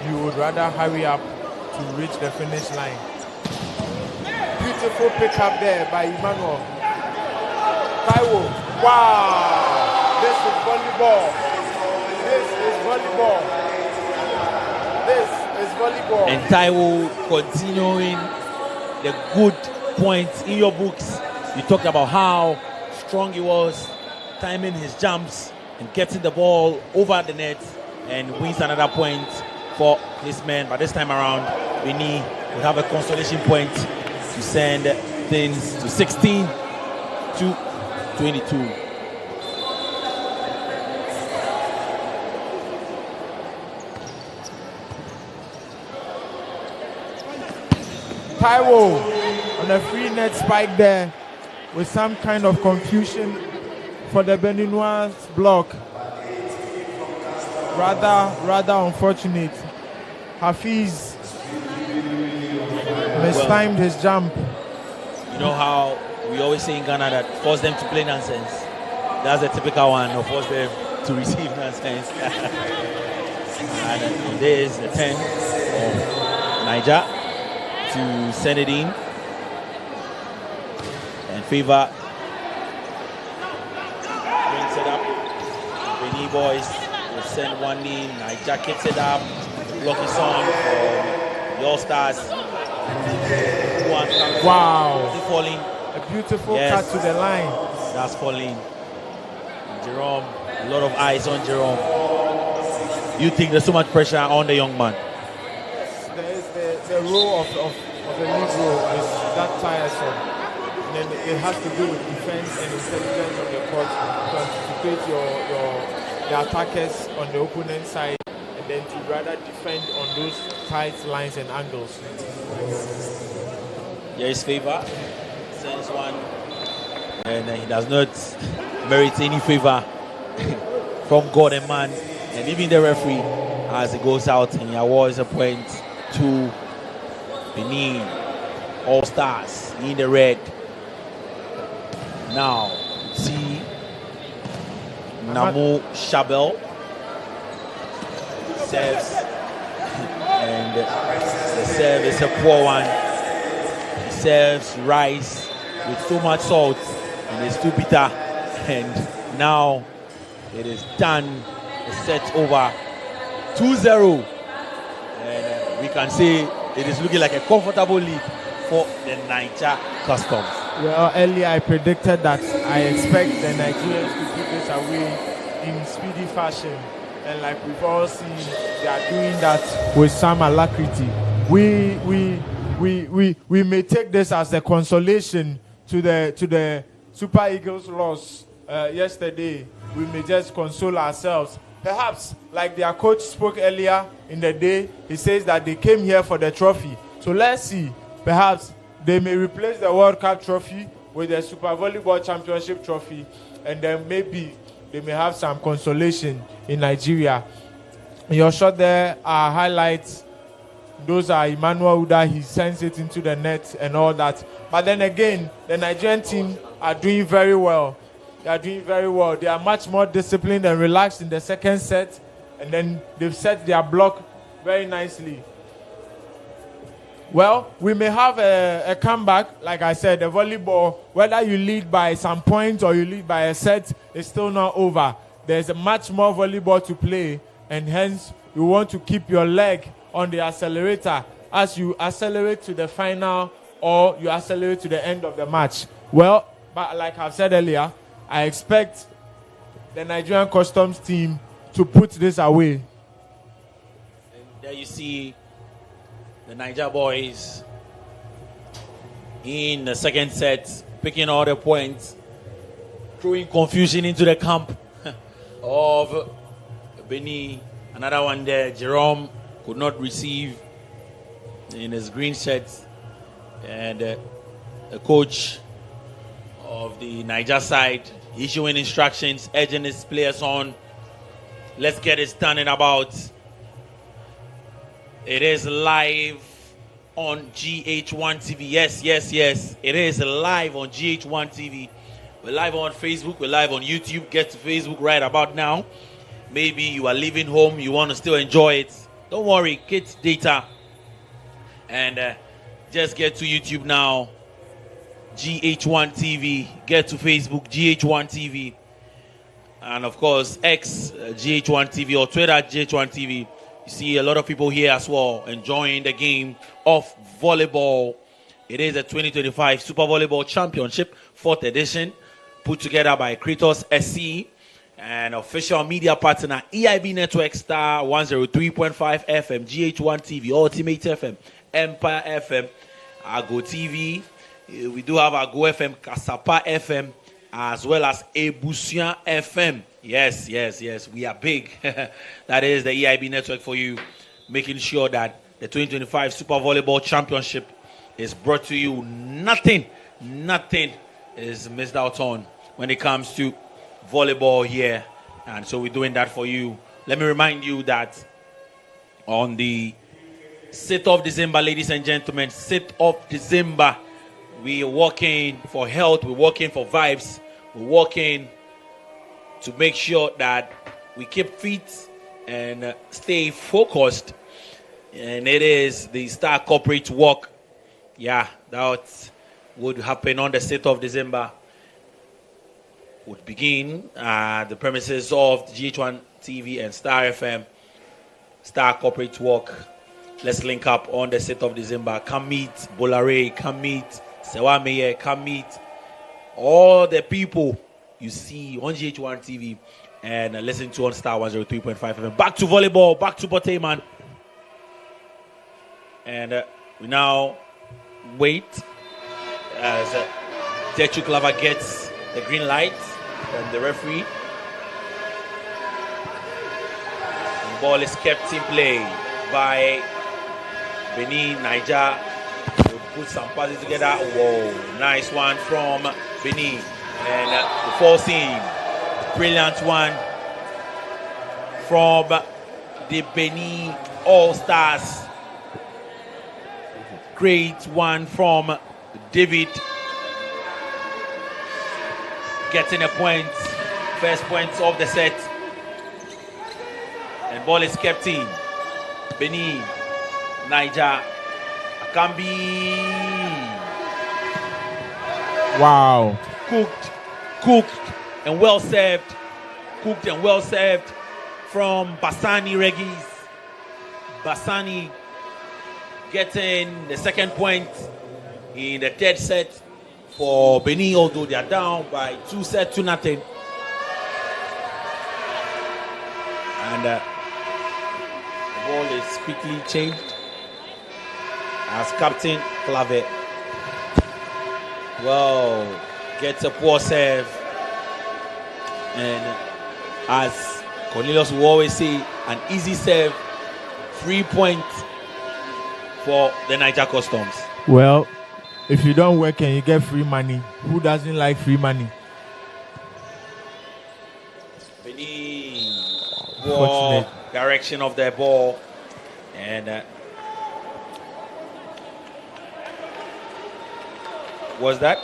Speaker 2: you would rather hurry up to reach the finish line. Beautiful pickup there by Emmanuel. Taiwo, wow! This is volleyball.
Speaker 1: And Taiwo continuing the good points in your books. You talked about how strong he was, timing his jumps and getting the ball over the net, and wins another point for his men. But this time around, Benin will have a consolation point to send things to 16-22.
Speaker 2: Taiwo on a free net spike there with some kind of confusion for the Beninois block. Rather unfortunate. Hafiz mistimed his jump.
Speaker 1: You know how we always say in Ghana that force them to play nonsense. That's the typical one, or force them to receive nonsense. And there's the 10 of Niger to send it in. And Favor brings it up. Benin boys will send one in. Niger kicks it up. The block is on for the All-Stars.
Speaker 2: Wow.
Speaker 1: Falling.
Speaker 2: A beautiful cut to the line.
Speaker 1: That's falling. GHOne, a lot of eyes on GHOne. You think there's so much pressure on the young man?
Speaker 2: There is the role of the lead role is that tiresome. And then it has to do with defense and intelligence on the court to anticipate the attackers on the opponent side, and then to rather defend on those tight lines and angles.
Speaker 1: Here is Favor. Sends one. And he does not merit any favor from God and man. And even the referee, as it goes out, and he awards a point to Benin All-Stars in the red. Now, see Namu Shabel serves, and the serve is a poor one. He serves rice with so much salt, and it's too bitter. And now it is done. The set over 2-0, and we can say it is looking like a comfortable lead for the Niger Customs.
Speaker 2: Well, earlier I predicted that I expect the Nigerians to put this away in speedy fashion, and like we've all seen, they are doing that with some alacrity. We may take this as a consolation to the Super Eagles loss yesterday. We may just console ourselves. Perhaps, like their coach spoke earlier in the day, he says that they came here for the trophy. So let's see. Perhaps they may replace the World Cup trophy with the Super Volleyball Championship trophy, and then maybe they may have some consolation in Nigeria. In your shot there are highlights. Those are Emmanuel Uda. He sends it into the net and all that. But then again, the Nigerian team are doing very well. They are doing very well. They are much more disciplined and relaxed in the second set, and then they've set their block very nicely. Well, we may have a comeback. Like I said, the volleyball, whether you lead by some points or you lead by a set, it's still not over. There's a much more volleyball to play, and hence you want to keep your leg on the accelerator as you accelerate to the final or you accelerate to the end of the match. Well, but like I've said earlier, I expect the Nigerian Customs team to put this away.
Speaker 1: And there you see the Niger boys in the second set, picking all the points, throwing confusion into the camp of Benin. Another one there, Jerome could not receive in his green shirt, and the coach of the Niger side issuing instructions, urging his players on. Let's get it done in about. It is live on GHOne TV. Yes. It is live on GHOne TV. We're live on Facebook. We're live on YouTube. Get to Facebook right about now. Maybe you are leaving home. You want to still enjoy it. Don't worry. Get data. And just get to YouTube now. GHOne TV. Get to Facebook. GHOne TV. And of course, X GHOne TV or Twitter GHOne TV. You see a lot of people here as well enjoying the game of volleyball. It is a 2025 Super Volleyball Championship, 4th edition, put together by Kratos SC and official media partner EIB Network Star 103.5 FM, GHOne TV, Ultimate FM, Empire FM, Ago TV. We do have Ago FM, Kasapa FM, as well as Ebusian FM. Yes. We are big. That is the EIB network for you, making sure that the 2025 Super Volleyball Championship is brought to you. Nothing is missed out on when it comes to volleyball here. And so we're doing that for you. Let me remind you that on the 6th of December, ladies and gentlemen, 6th of December, we are working for health, we're working for vibes, we're working to make sure that we keep fit and stay focused. And it is the Star Corporate Walk. Yeah, that would happen on the 6th of December. Would begin at the premises of GHOne TV and Star FM. Star Corporate Walk. Let's link up on the 6th of December. Come meet Bolare, come meet Sewameye, come meet all the people you see on GHOne TV and listen to on Star 103.5 FM. Back to volleyball, back to Boteman. And we now wait as Techu Clava gets the green light from the referee. And the ball is kept in play by Benin. Niger will put some passes together. Whoa, nice one from Benin. And the forcing, brilliant one from the Benin All-Stars. Great one from David. Getting a point, first point of the set. And ball is kept in. Benin, Niger, Akambi.
Speaker 2: Wow.
Speaker 1: Cooked and well served. Cooked and well served from Bassani Regis. Bassani getting the second point in the third set for Benin, although they are down by 2-0. And the ball is quickly changed as Captain Clave gets a poor serve. And as Cornelius will always say, an easy serve, 3 points for the Niger Customs.
Speaker 2: Well, if you don't work and you get free money, who doesn't like free money?
Speaker 1: Benin ball, direction of the ball, and was that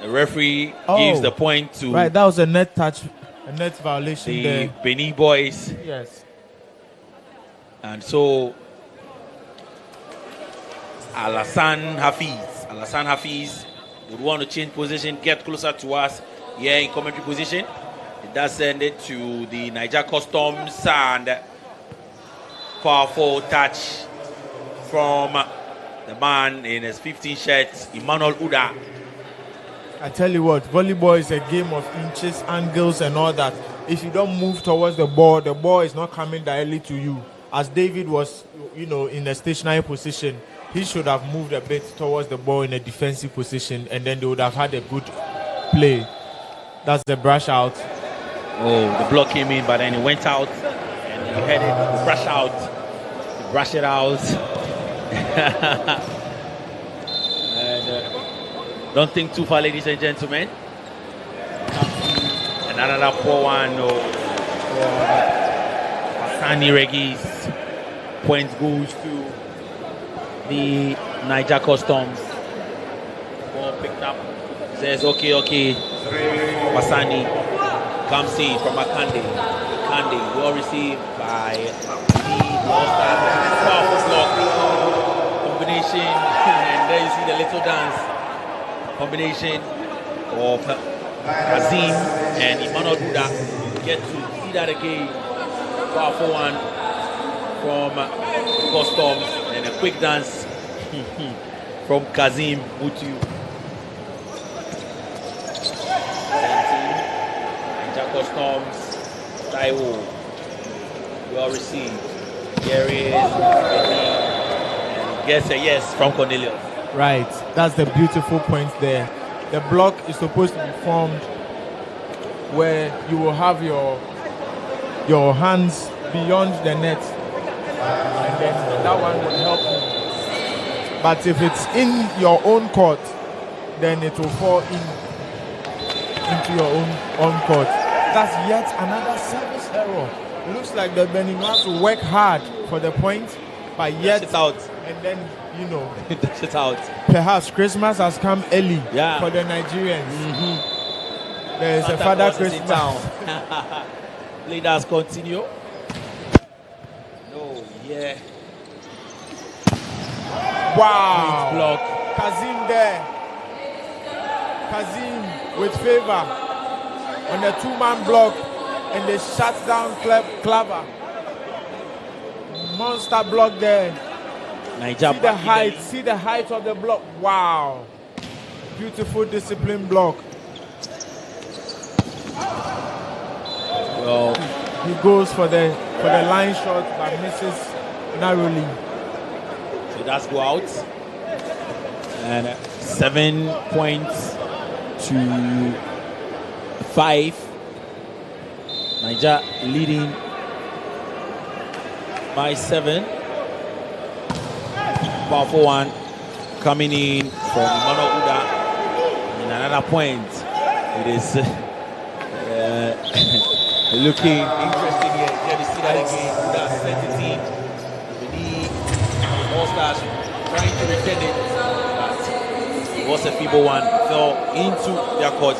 Speaker 1: the referee gives the point to
Speaker 2: right? That was a net touch, a net violation.
Speaker 1: The
Speaker 2: there.
Speaker 1: Benin boys.
Speaker 2: Yes.
Speaker 1: And so Alassane Hafiz would want to change position, get closer to us here in commentary position. It does send it to the Niger Customs, and powerful touch from the man in his 15 shirts, Emmanuel Uda.
Speaker 2: I tell you what, volleyball is a game of inches, angles, and all that. If you don't move towards the ball is not coming directly to you. As David was, in a stationary position, he should have moved a bit towards the ball in a defensive position, and then they would have had a good play. That's the brush out.
Speaker 1: Oh, the block came in, but then it went out, and he had it, the brush out, he brushed it out. And don't think too far, ladies and gentlemen. Another poor one. Pasani Regis. Points goes to the Niger Customs. Ball picked up. Says okay. Pasani comes in from Akande. Akande well received by the All-Stars. Powerful block. Combination. And there you see the little dance. Combination of Azim and Emmanuel Duda. Get to see that again. Powerful one from Customs and a quick dance from Kazim Mutu. Ninja Customs, Taiwo, well received. Here is and gets a yes from Cornelius.
Speaker 2: Right, that's the beautiful point there. The block is supposed to be formed where you will have your hands beyond the net, and then that one will help you. But if it's in your own court, then it will fall into your own court. That's yet another service error. It looks like the Beninois will work hard for the point, but yet
Speaker 1: it's out.
Speaker 2: And then
Speaker 1: Dash it out.
Speaker 2: Perhaps Christmas has come early
Speaker 1: for
Speaker 2: the Nigerians. There is
Speaker 1: Santa
Speaker 2: a Father
Speaker 1: Claus
Speaker 2: Christmas.
Speaker 1: Leaders continue.
Speaker 2: Wow.
Speaker 1: Block.
Speaker 2: Kazim there. Kazim with favor on the two-man block, and they shut down Clever. Monster block there.
Speaker 1: Niger
Speaker 2: See the height of the block. Wow. Beautiful discipline block.
Speaker 1: Well,
Speaker 2: he goes for the line shot but misses narrowly.
Speaker 1: So that's go out. And 7 points to 5. Niger leading by 7. Powerful one coming in from Emmanuel Uda. And another point. It is looking interesting here. Here we see that again. Uda sent it in. The All-Stars trying to return it. But it was a feeble one. Fell into their court.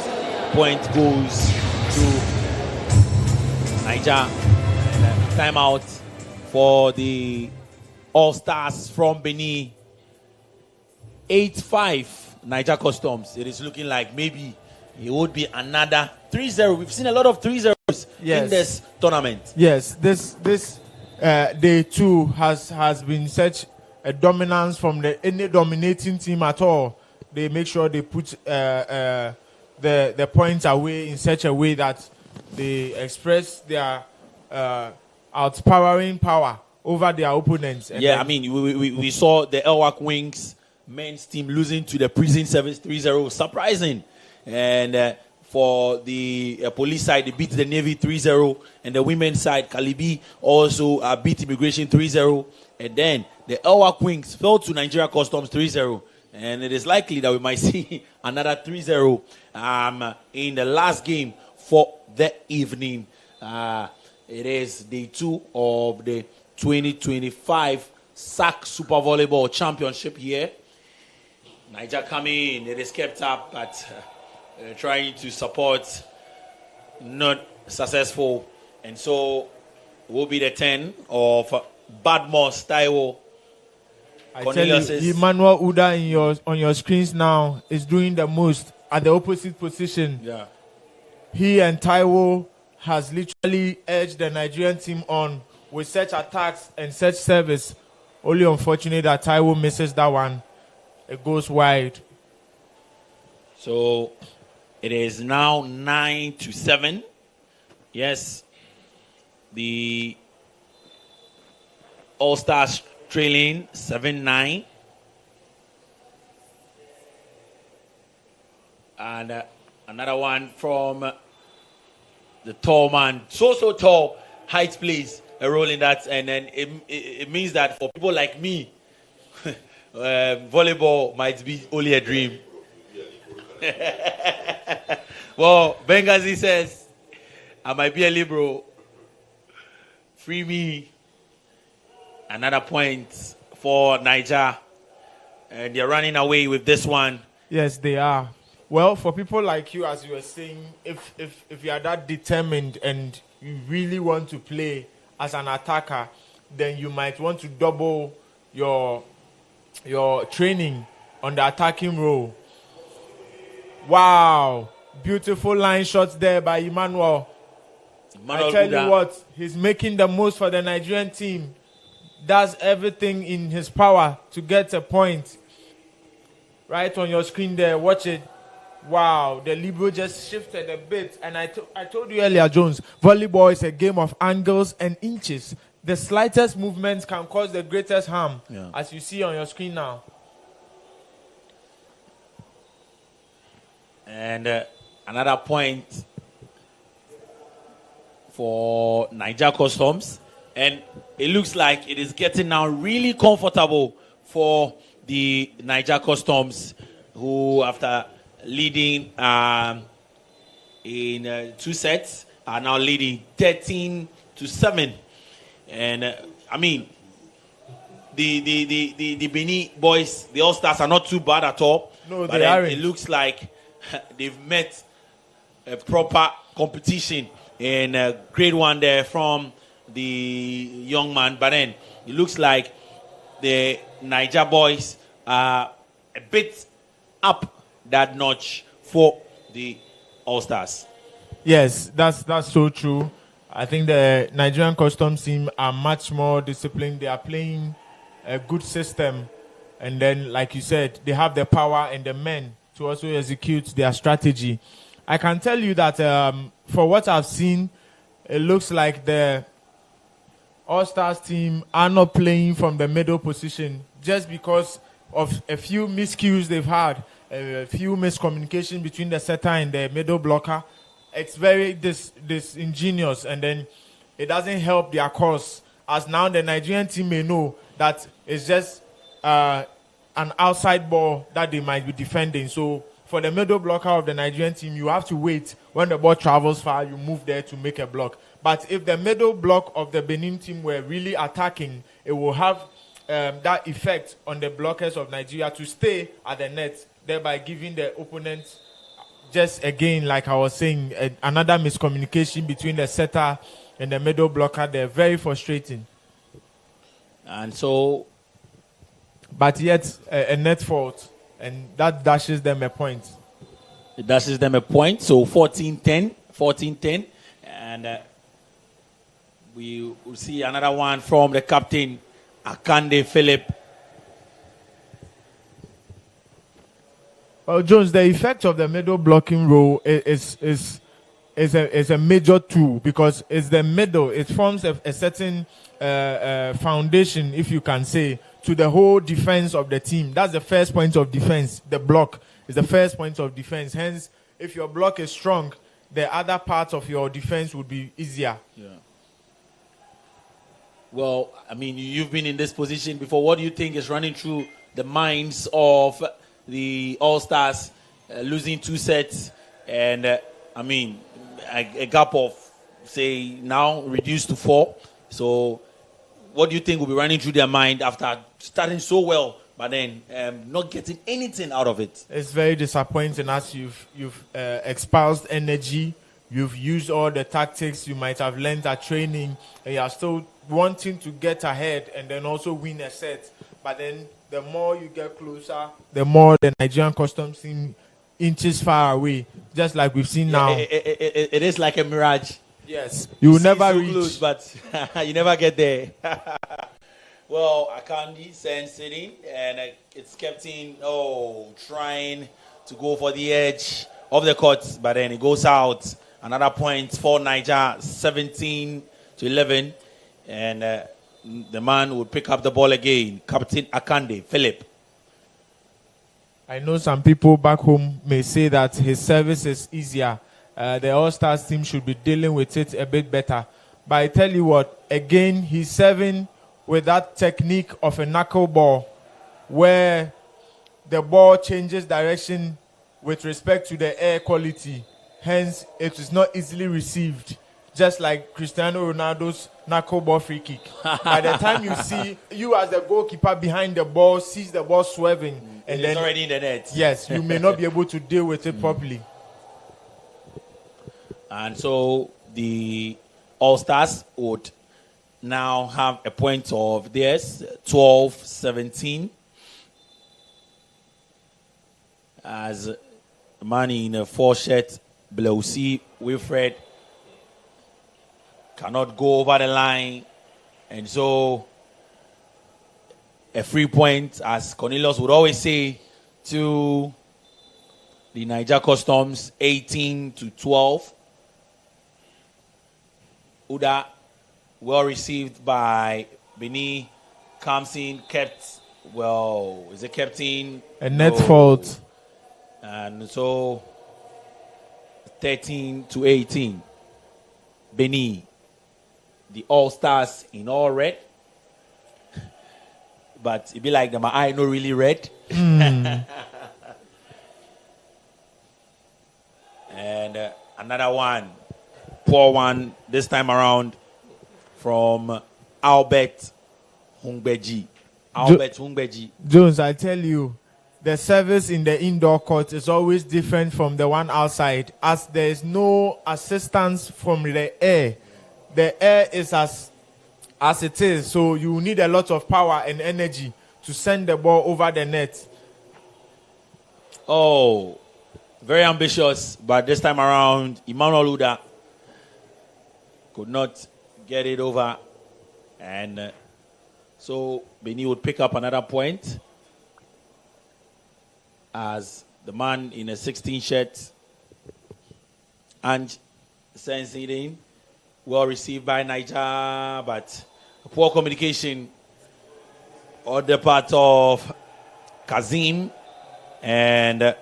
Speaker 1: Point goes to Niger. And timeout for the All-Stars from Benin. 8-5 Niger Customs. It is looking like maybe it would be another 3-0. We've seen a lot of 3-0s in this tournament.
Speaker 2: Yes, this day 2 has been such a dominance from any dominating team at all. They make sure they put the points away in such a way that they express their outpowering power over their opponents. And
Speaker 1: I mean, we saw the Elwak Wings men's team losing to the Prison Service 3-0. Surprising. And for the police side, they beat the Navy 3-0. And the women's side, Kalibi also beat Immigration 3-0. And then the Elwak Wings fell to Nigeria Customs 3-0. And it is likely that we might see another 3-0 in the last game for the evening. It is day 2 of the 2025 SAC Super Volleyball Championship here. Niger coming in, it is kept up, but trying to support, not successful. And so it will be the 10 of Badmos Taiwo.
Speaker 2: I tell you, Emmanuel Uda on your screens now is doing the most at the opposite position.
Speaker 1: Yeah.
Speaker 2: He and Taiwo has literally edged the Nigerian team on with such attacks and such service Only unfortunate that Taiwo misses that one. It goes wide.
Speaker 1: So it is now 9-7. Yes, the All-Stars trailing 7-9. And another one from the tall man. So tall. Height plays a role in that. And then it means that for people like me, volleyball might be only a dream. Well, Benghazi says, I might be a liberal. Free me. Another point for Niger. And they're running away with this one.
Speaker 2: Yes, they are. Well, for people like you, as you were saying, if you are that determined and you really want to play as an attacker, then you might want to double your training on the attacking role. Wow. Beautiful line shots there by Emmanuel. I tell you what, he's making the most for the Nigerian team. Does everything in his power to get a point. Right on your screen there, watch it. Wow, the libero just shifted a bit. And I told you earlier, Jones, volleyball is a game of angles and inches. The slightest movements can cause the greatest harm, as you see on your screen now.
Speaker 1: And another point for Niger Customs. And it looks like it is getting now really comfortable for the Niger Customs, who after leading in 2 sets are now leading 13-7. And I mean, the Benin boys, the All-Stars, are not too bad at all.
Speaker 2: No,
Speaker 1: but
Speaker 2: they aren't.
Speaker 1: It looks like they've met a proper competition in grade 1 there from the young man. But then it looks like the Niger boys are a bit up that notch for the All-Stars.
Speaker 2: Yes, that's so true. I think the Nigerian Customs team are much more disciplined. They are playing a good system. And then, like you said, they have the power and the men to also execute their strategy. I can tell you that for what I've seen, it looks like the All-Stars team are not playing from the middle position just because of a few miscues they've had, a few miscommunication between the setter and the middle blocker. It's very disingenuous, and then it doesn't help their cause, as now the Nigerian team may know that it's just an outside ball that they might be defending. So for the middle blocker of the Nigerian team, you have to wait. When the ball travels far, you move there to make a block. But if the middle block of the Benin team were really attacking, it will have that effect on the blockers of Nigeria to stay at the net, thereby giving the opponent, just again, like I was saying, another miscommunication between the setter and the middle blocker. They're very frustrating.
Speaker 1: And so,
Speaker 2: but yet a net fault, and that dashes them a point.
Speaker 1: It dashes them a point. So 14-10, and we will see another one from the captain, Akande Philip.
Speaker 2: Well, Jones, the effect of the middle blocking role is a major tool, because it's the middle. It forms a certain foundation, if you can say, to the whole defense of the team. That's the first point of defense. The block is the first point of defense. Hence, if your block is strong, the other parts of your defense would be easier.
Speaker 1: Yeah. Well, I mean, you've been in this position before. What do you think is running through the minds of the All-Stars, losing 2 sets, and I mean, a gap of, say, now reduced to 4? So what do you think will be running through their mind after starting so well, but then not getting anything out of it?
Speaker 2: It's very disappointing, as you've espoused energy, you've used all the tactics you might have learned at training, and you are still wanting to get ahead and then also win a set. But then the more you get closer, the more the Nigerian Customs team inches far away, just like we've seen now.
Speaker 1: It is like a mirage.
Speaker 2: Yes, you will never
Speaker 1: so
Speaker 2: reach.
Speaker 1: Close, but you never get there. Well, Akandi sends it in, and it's Captain trying to go for the edge of the court, but then it goes out. Another point for Niger, 17-11, and the man would pick up the ball again. Captain Akande, Philip.
Speaker 2: I know some people back home may say that his service is easier. The All-Stars team should be dealing with it a bit better. But I tell you what, again, he's serving with that technique of a knuckleball where the ball changes direction with respect to the air quality. Hence, it is not easily received, just like Cristiano Ronaldo's knuckleball free kick. By the time you as the goalkeeper behind the ball sees the ball swerving, and
Speaker 1: it's already in the net.
Speaker 2: Yes, you may not be able to deal with it properly.
Speaker 1: And so the All-Stars would now have a point of theirs, 12-17. As the man in a 4-shirt, Blausi, Wilfred, cannot go over the line. And so a free point, as Cornelius would always say, to the Niger Customs, 18-12. Uda, well received by Beni, comes in, kept, is it kept in?
Speaker 2: A net fault.
Speaker 1: And so 13-18. Beni, the All-Stars in all red. But it be like my eye no really red. And another one, poor one this time around from Albert Hungbeji.
Speaker 2: Jones, I tell you, the service in the indoor court is always different from the one outside, as there is no assistance from the air. The air is as it is, so you need a lot of power and energy to send the ball over the net.
Speaker 1: Oh, very ambitious, but this time around, Emmanuel Uda could not get it over, and so Beni would pick up another point as the man in a 16 shirt and sends it in. Well received by Niger, but poor communication on the part of Kazim and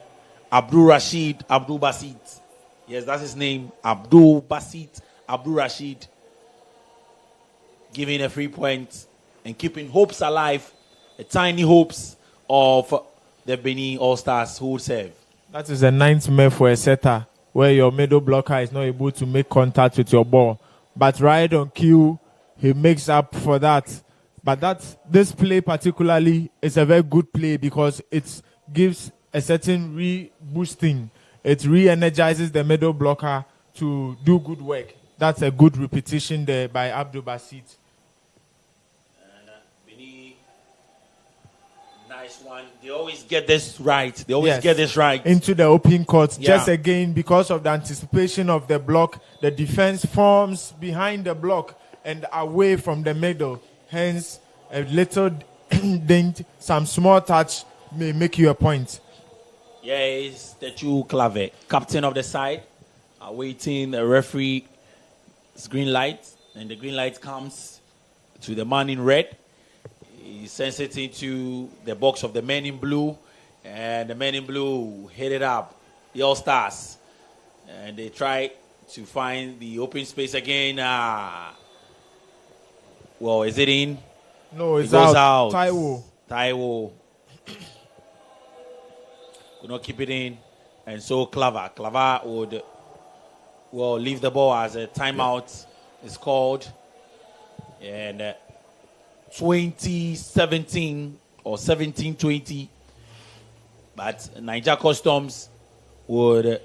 Speaker 1: Abdul Basit. Yes, that's his name. Abdul Rashid. Giving a free point and keeping hopes alive, the tiny hopes of the Benin All-Stars who will serve.
Speaker 2: That is a nightmare for a setter, where your middle blocker is not able to make contact with your ball. But right on cue, he makes up for that. But this play particularly is a very good play because it gives a certain re-boosting. It re-energizes the middle blocker to do good work. That's a good repetition there by Abdul Basit.
Speaker 1: Nice one. They always get this right. Get this right.
Speaker 2: Into the open court. Yeah. Just again, because of the anticipation of the block, the defense forms behind the block and away from the middle. Hence, a little dent, some small touch may make you a point.
Speaker 1: Yes, Tetu Clave, captain of the side, awaiting the referee's green light. And the green light comes to the man in red. He sends it into the box of the men in blue, and the men in blue hit it up, the All-Stars. And they try to find the open space again. Is it in?
Speaker 2: No, it goes out.
Speaker 1: Taiwo could not keep it in. And so Clava would leave the ball as a timeout is called. And 2017 or 17-20, but Niger Customs would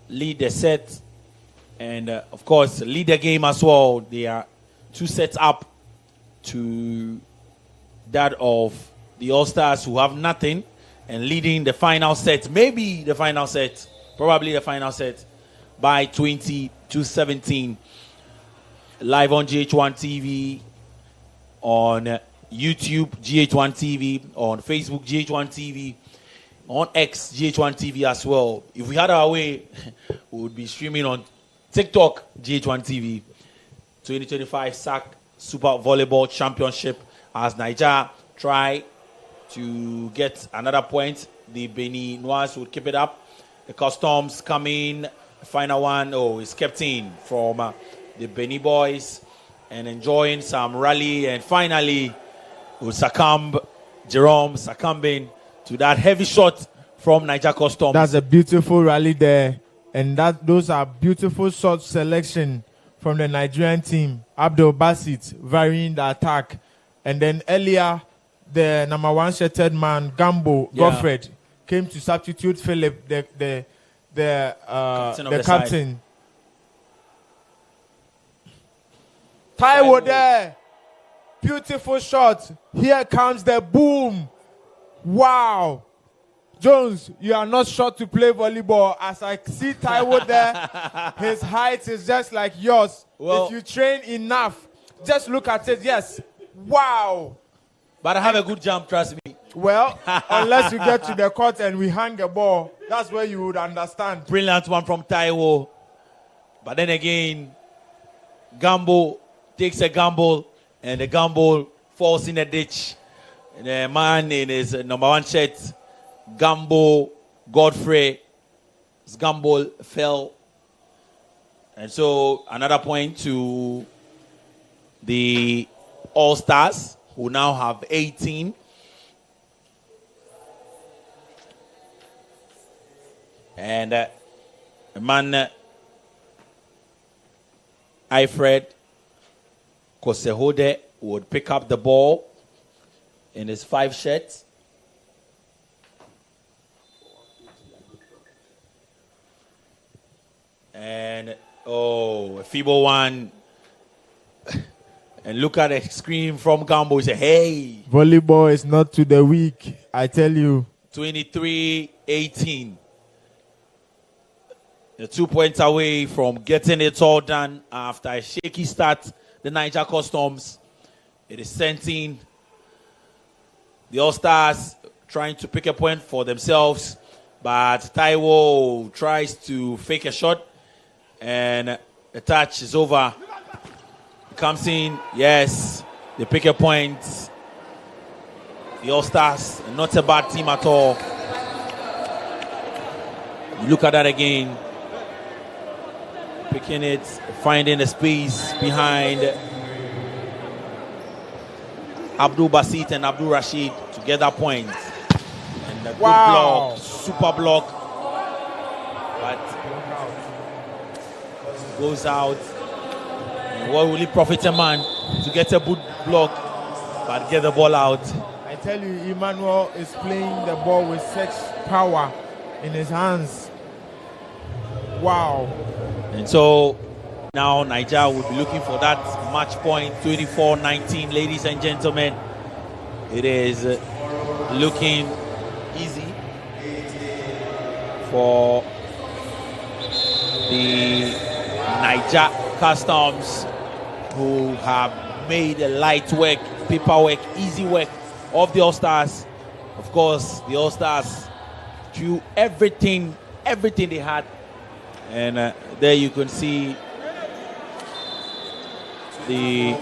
Speaker 1: lead the set and of course lead the game as well. They are 2 sets up to that of the All-Stars, who have nothing, and leading the final set, probably the final set by 20-17. Live on GHOne TV on YouTube, GH1 TV, on Facebook, GH1 TV, on X, GH1 TV as well. If we had our way, we would be streaming on TikTok, GH1 TV. 2025 SAC Super Volleyball Championship as Niger try to get another point. The Beninois would keep it up. The Customs coming, final one, it's kept in from the Benin boys and enjoying some rally, and finally will Jerome succumbing to that heavy shot from Niger Customs.
Speaker 2: That's a beautiful rally there, and those are beautiful shot selection from the Nigerian team. Abdul Basit varying the attack, and then earlier the number 1 shirted man Gambo Godfred came to substitute Philip, the captain. Taiwo there. Beautiful shot. Here comes the boom. Wow. Jones, you are not short to play volleyball. As I see Taiwo there, his height is just like yours. Well, if you train enough, just look at it. Yes. Wow.
Speaker 1: But I have a good jump, trust me.
Speaker 2: Well, unless you get to the court and we hang the ball, that's where you would understand.
Speaker 1: Brilliant one from Taiwo. But then again, Gambo takes a gamble, and the gamble falls in a ditch. And the man in his number 1 shirt, Gambo Godfrey, his gamble fell. And so another point to the All-Stars, who now have 18. And man, Alfred Kosehode would pick up the ball in his 5 shirts. And a feeble one. And look at the scream from Gambo. He said, hey.
Speaker 2: Volleyball is not to the weak, I tell you.
Speaker 1: 23-18. The 2 points away from getting it all done after a shaky start. The Niger Customs. It is sent in. The All-Stars trying to pick a point for themselves. But Taiwo tries to fake a shot. And the touch is over. Comes in. Yes. They pick a point. The All-Stars, not a bad team at all. You look at that again. Picking it, finding a space behind Abdul Basit and Abdul Rashid to get that point. And a good block, super block. But goes out. And what will it profit a man to get a good block but get the ball out?
Speaker 2: I tell you, Emmanuel is playing the ball with such power in his hands. Wow.
Speaker 1: And so now Niger will be looking for that match point, 24-19, ladies and gentlemen. It is looking easy for the Niger Customs, who have made a light work, paperwork, easy work of the All-Stars. Of course, the All-Stars threw everything they had. And there you can see the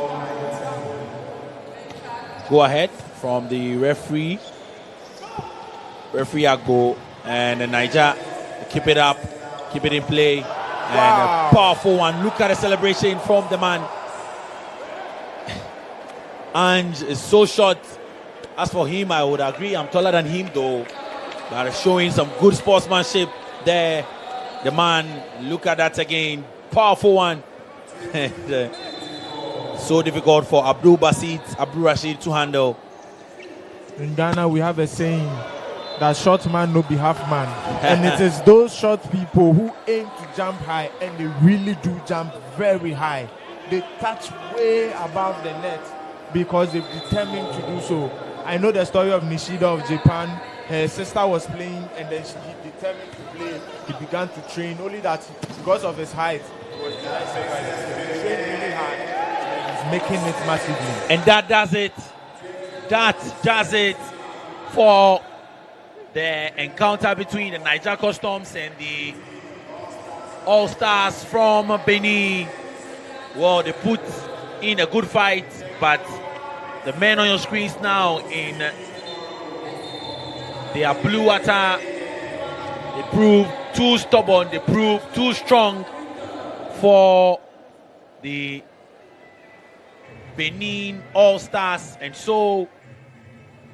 Speaker 1: go ahead from the referee. Referee Ago, and Niger keep it up, keep it in play. And a powerful one. Look at the celebration from the man. Ange is so short. As for him, I would agree. I'm taller than him though. But showing some good sportsmanship there. The man, look at that again. Powerful one. So difficult for Abdul Basit, Abdul Rashid to handle.
Speaker 2: In Ghana, we have a saying that short man no be half man. And it is those short people who aim to jump high, and they really do jump very high. They touch way above the net because they're determined to do so. I know the story of Nishida of Japan. Her sister was playing, and then she determined to play. He began to train, only that because of his height, he was trained really hard. He's making it massively.
Speaker 1: And that does it. that does it for the encounter between the Niger Customs and the All-Stars from Benin. Well, they put in a good fight, but the men on your screens now in their blue water, they prove too stubborn, they prove too strong for the Benin All-Stars, and so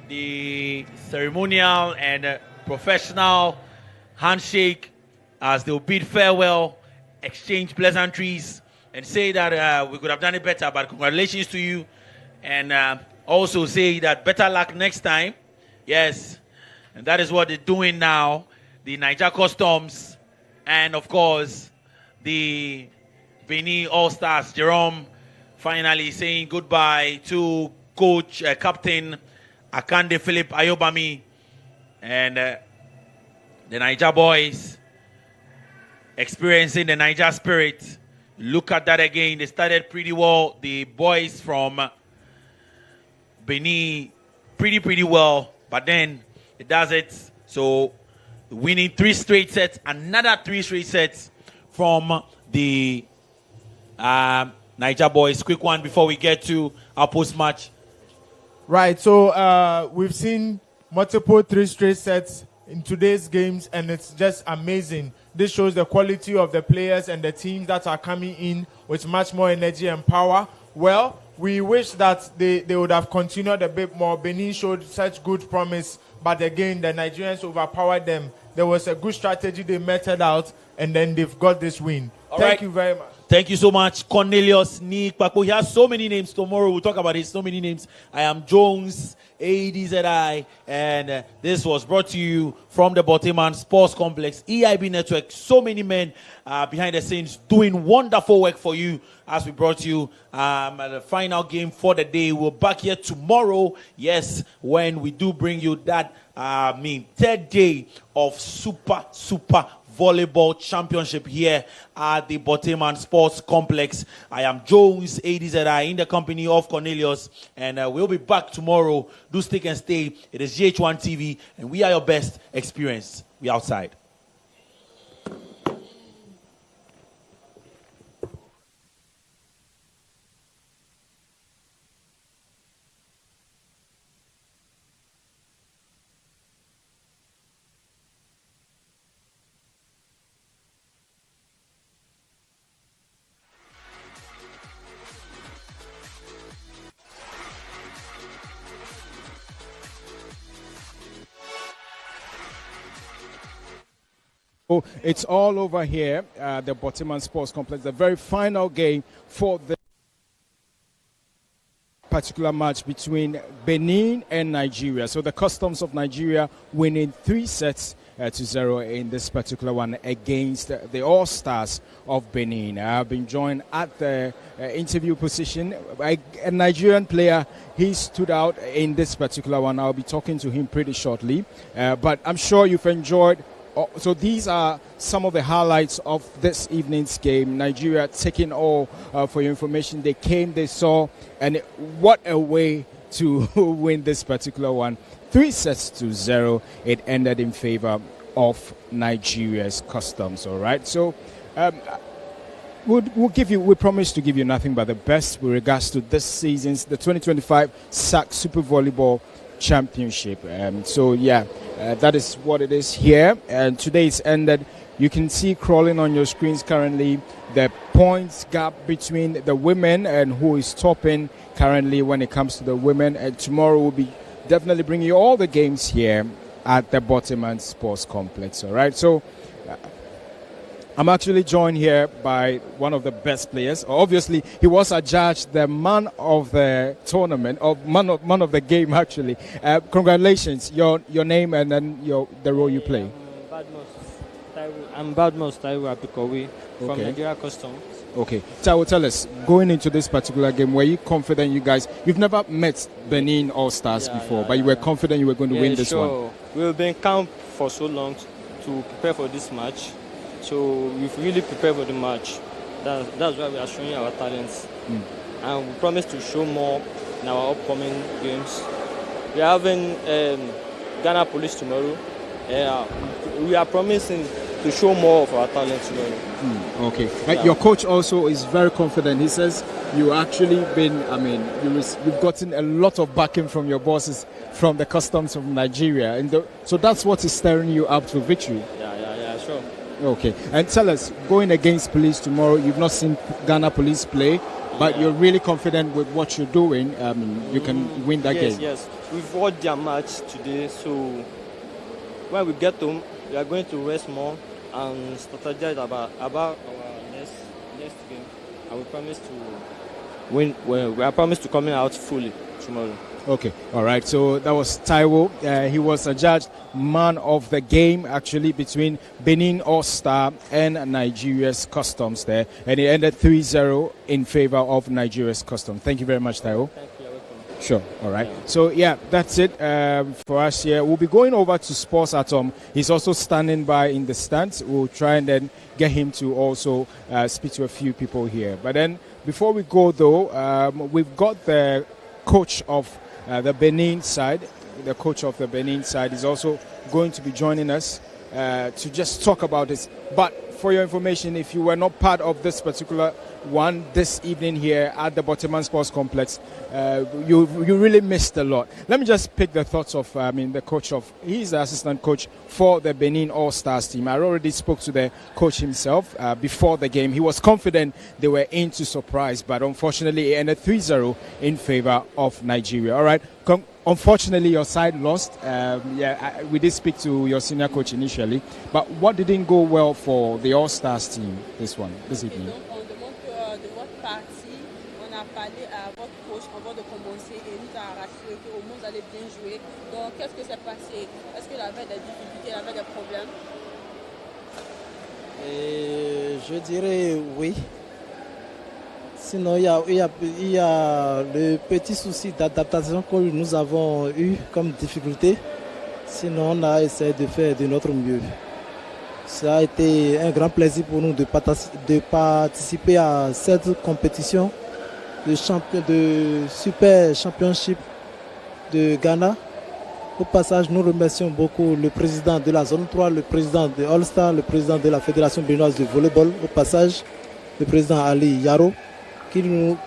Speaker 1: the ceremonial and professional handshake as they'll bid farewell, exchange pleasantries, and say that we could have done it better, but congratulations to you, and also say that better luck next time. Yes, and that is what they're doing now. The Niger Customs and, of course, the Benin All-Stars. GHOne finally saying goodbye to coach, captain Akande Philip Ayobami, and the Niger boys experiencing the Niger spirit. Look at that again. They started pretty well. The boys from Benin pretty well, but then it does it. So winning 3 straight sets, another 3 straight sets from the Niger boys. Quick one before we get to our post-match.
Speaker 2: Right, so we've seen multiple 3 straight sets in today's games, and it's just amazing. This shows the quality of the players and the teams that are coming in with much more energy and power. Well, we wish that they would have continued a bit more. Benin showed such good promise, but again, the Nigerians overpowered them. There was a good strategy they meted out, and then they've got this win. Thank you very much.
Speaker 1: Thank you so much, Cornelius Nick Paco. He has so many names. Tomorrow we'll talk about it. So many names. I am Jones, ADZI, and this was brought to you from the Boteman Sports Complex, EIB Network. So many men behind the scenes doing wonderful work for you as we brought you the final game for the day. We're back here tomorrow, yes, when we do bring you that 3rd day of super volleyball championship here at the Boteman Sports Complex. I am Jones, ADZI, in the company of Cornelius, and we'll be back tomorrow. Do stick and stay. It is GHOne TV, and we are your best experience. We outside.
Speaker 10: It's all over here, the Boteman Sports Complex, the very final game for the particular match between Benin and Nigeria. So the Customs of Nigeria winning 3 sets to 0 in this particular one against the All-Stars of Benin. I've been joined at the interview position by a Nigerian player. He stood out in this particular one. I'll be talking to him pretty shortly, but I'm sure you've enjoyed. So these are some of the highlights of this evening's game. Nigeria taking all for your information. They came, they saw, and what a way to win this particular one. 3 sets to 0. It ended in favor of Nigeria's Customs. All right. So we promise to give you nothing but the best with regards to this season's the 2025 SAC Super Volleyball Championship. That is what it is here, and today it's ended. You can see crawling on your screens currently the points gap between the women and who is topping currently when it comes to the women, and tomorrow we'll be definitely bringing you all the games here at the Boteman Sports Complex. All right, so I'm actually joined here by one of the best players. Obviously, he was adjudged the man of the tournament, or man of the game, actually. Congratulations, your name and then the role you play.
Speaker 11: I'm Badmus Taiwo Apikowi from Nigeria Customs.
Speaker 10: Okay. Taiwo, tell us, going into this particular game, were you confident you've never met Benin All-Stars before, but you were confident you were going to win this one?
Speaker 11: We've been camp for so long to prepare for this match. So we've really prepared for the match. That's why we are showing our talents. And we promise to show more in our upcoming games. we are having Ghana Police tomorrow. We are promising to show more of our talent tomorrow.
Speaker 10: Okay. But your coach also is very confident. He says you actually you've gotten a lot of backing from your bosses from the customs of Nigeria. And so that's what is stirring you up to victory.
Speaker 11: Yeah, sure.
Speaker 10: Okay. And tell us, going against police tomorrow, you've not seen Ghana Police play, but you're really confident with what you're doing. You can win that game.
Speaker 11: Yes. We've watched their match today, so when we get home, we are going to rest more and strategize about our next game. And we promise to win. We are promised to come out fully tomorrow.
Speaker 10: Okay, all right. So that was Taiwo. He was adjudged man of the game, actually, between Benin All-Star and Nigeria's Customs there. And it ended 3-0 in favor of Nigeria's Customs. Thank you very much, Taiwo.
Speaker 11: Thank you.
Speaker 10: Sure, all right. So, yeah, that's it for us here. We'll be going over to Sports Atom. He's also standing by in the stands. We'll try and then get him to also speak to a few people here. But then, before we go, though, we've got the coach of the Benin side. The coach of the Benin side is also going to be joining us to just talk about this. But for your information, if you were not part of this particular one this evening here at the Bottoman Sports Complex, you really missed a lot. Let me just pick the thoughts of the coach of, he's the assistant coach for the Benin All-Stars team. I already spoke to the coach himself before the game. He was confident they were in to surprise, but unfortunately it ended 3-0 in favor of Nigeria. All right. Unfortunately, your side lost. We did speak to your senior coach initially, but what didn't go well for the All-Stars team this evening?
Speaker 12: De votre partie, on a parlé à votre coach avant de commencer et nous a rassuré qu'au moins vous allez bien jouer. Donc, qu'est-ce que s'est passé? Est-ce qu'il avait des difficultés, il avait des problèmes?
Speaker 13: Je dirais oui. Sinon, il y a le petit souci d'adaptation que nous avons eu comme difficulté. Sinon, on a essayé de faire de notre mieux. Ça a été un grand plaisir pour nous de participer à cette compétition de Super Championship de Ghana. Au passage, nous remercions beaucoup le président de la zone 3, le président de All-Star, le président de la Fédération béninoise de volleyball, au passage, le président Ali Yaro,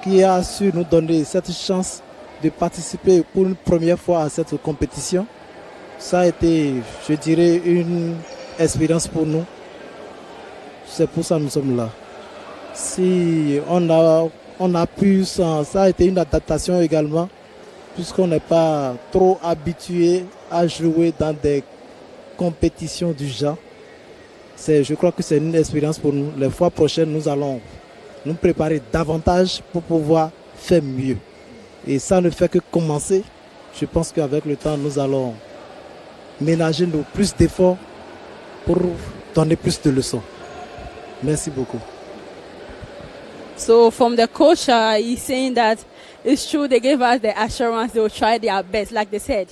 Speaker 13: qui a su nous donner cette chance de participer pour une première fois à cette compétition. Ça a été, je dirais, une expérience pour nous. C'est pour ça que nous sommes là. Si on a pu, ça a été une adaptation également, puisqu'on n'est pas trop habitué à jouer dans des compétitions du genre. Je crois que c'est une expérience pour nous. Les fois prochaines, nous allons nous préparer davantage pour pouvoir faire mieux. Et ça ne fait que commencer. Je pense qu'avec le temps, nous allons ménager nos plus d'efforts pour donner plus de leçons. Merci beaucoup.
Speaker 12: So from the coach, he's saying that it's true they gave us the assurance they will try their best, like they said.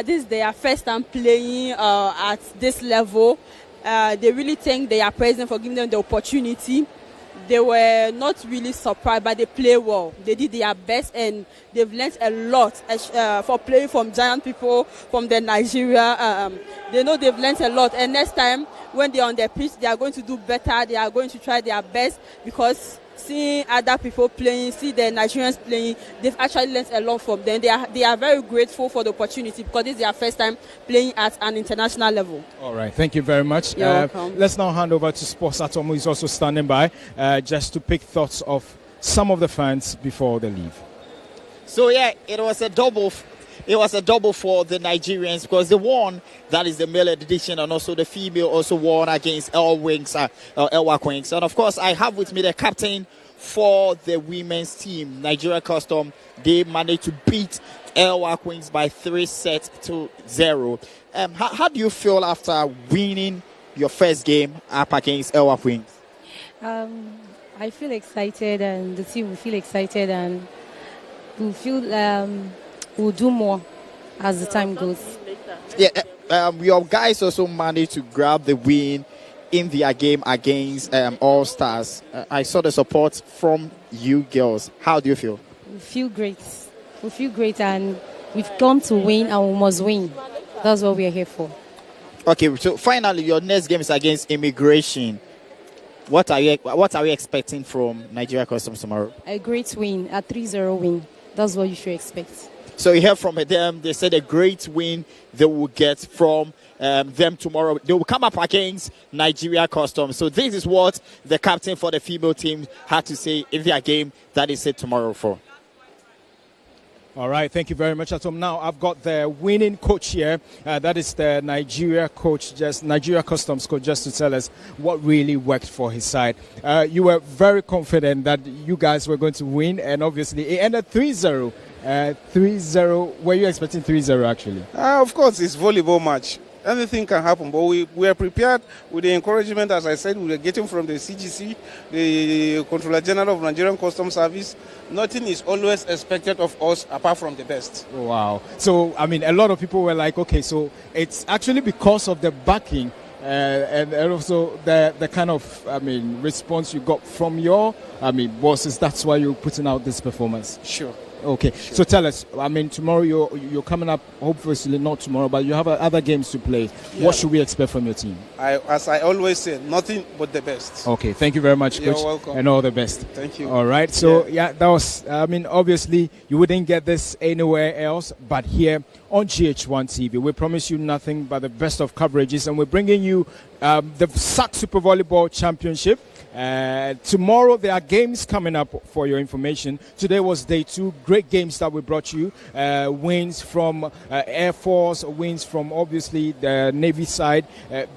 Speaker 12: This is their first time playing at this level. They really thank their president for giving them the opportunity. They were not really surprised, but they play well. They did their best, and they've learned a lot for playing from giant people from the Nigeria. They know they've learned a lot, and next time when they're on their pitch, they are going to do better. They are going to try their best, because seeing other people playing, see the Nigerians playing, they've actually learned a lot from them. They are very grateful for the opportunity, because this is their first time playing at an international level.
Speaker 10: All right, thank you very much.
Speaker 12: You're welcome.
Speaker 10: Let's now hand over to Sports Atom, who is also standing by, just to pick thoughts of some of the fans before they leave.
Speaker 14: So yeah, it was a double for the Nigerians, because they won, that is the male edition, and also the female also won against Elwak Wings. And of course, I have with me the captain for the women's team, Nigeria Custom. They managed to beat Elwak Wings by 3-0. How do you feel after winning your first game up against Elwak Wings?
Speaker 15: I feel excited, and the team will feel excited, and we'll feel we'll do more as the time goes.
Speaker 14: Yeah, your guys also managed to grab the win in their game against All Stars. I saw the support from you girls. How do you feel?
Speaker 15: We feel great. We feel great, and We've come to win and we must win. That's what we are here for.
Speaker 14: Okay, so finally, your next game is against Immigration. What are we expecting from Nigeria Customs tomorrow?
Speaker 15: A great win, a 3-0 win. That's what you should expect.
Speaker 14: So you heard from them, they said a great win they will get from them tomorrow. They will come up against Nigeria Customs. So this is what the captain for the female team had to say in their game that is set tomorrow for.
Speaker 10: All right, thank you very much, Atom. Now I've got the winning coach here. That is the Nigeria Customs coach, just to tell us what really worked for his side. You were very confident that you guys were going to win, and obviously it ended 3-0. 3-0. Were you expecting 3-0 actually?
Speaker 16: Of course, it's volleyball match. Anything can happen, but we are prepared with the encouragement, as I said, we are getting from the CGC, the Controller General of Nigerian Customs Service. Nothing is always expected of us apart from the best.
Speaker 10: Wow. So, I mean, a lot of people were like, okay, so it's actually because of the backing and also the kind of, response you got from your, bosses. That's why you're putting out this performance.
Speaker 16: Sure.
Speaker 10: Okay, sure. So tell us, tomorrow you're coming up, hopefully not tomorrow, but you have other games to play. Yeah. What should we expect from your team?
Speaker 16: As I always say, nothing but the best.
Speaker 10: Okay, thank you very much, Coach.
Speaker 16: You're welcome.
Speaker 10: And all the best.
Speaker 16: Thank you.
Speaker 10: All right, so that was, obviously you wouldn't get this anywhere else but here on GHOne TV. We promise you nothing but the best of coverages, and we're bringing you the SAC Super Volleyball Championship. Tomorrow there are games coming up for your information. Today was day 2. Great games that we brought you. Wins from Air Force, wins from obviously the Navy side,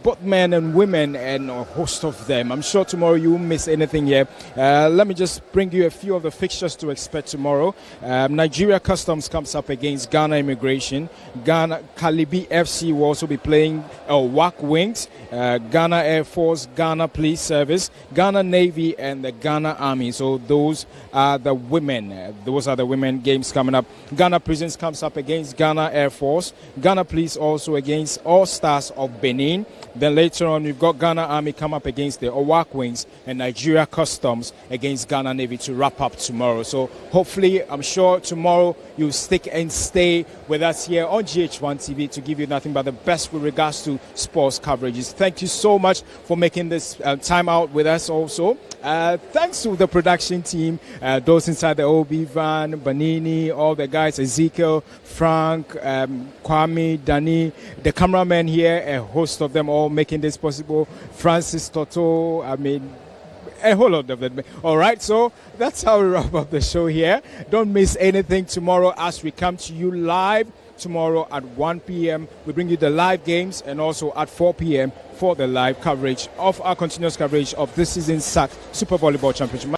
Speaker 10: both men and women, and a host of them. I'm sure tomorrow you won't miss anything here. Let me just bring you a few of the fixtures to expect tomorrow. Nigeria Customs comes up against Ghana Immigration. Ghana Kalibi FC will also be playing WAC Wings. Ghana Air Force, Ghana Police Service, Ghana Navy, and the Ghana Army. So those are the women. Those are the women games coming up. Ghana Prisons comes up against Ghana Air Force. Ghana Police also against All Stars of Benin. Then later on, we've got Ghana Army come up against the OWAC Wings, and Nigeria Customs against Ghana Navy to wrap up tomorrow. So hopefully, I'm sure tomorrow you stick and stay with us here on GHOne TV to give you nothing but the best with regards to sports coverages. Thank you so much for making this time out with us also. Thanks to the production team, those inside the OB van, Banini, all the guys, Ezekiel, Frank, Kwame, Danny, the cameraman here, a host of them all making this possible, Francis Toto, a whole lot of them. All right, so that's how we wrap up the show here. Don't miss anything tomorrow as we come to you live tomorrow at 1 p.m. We bring you the live games, and also at 4 p.m. for the live coverage of our continuous coverage of this season's SAC Super Volleyball Championship.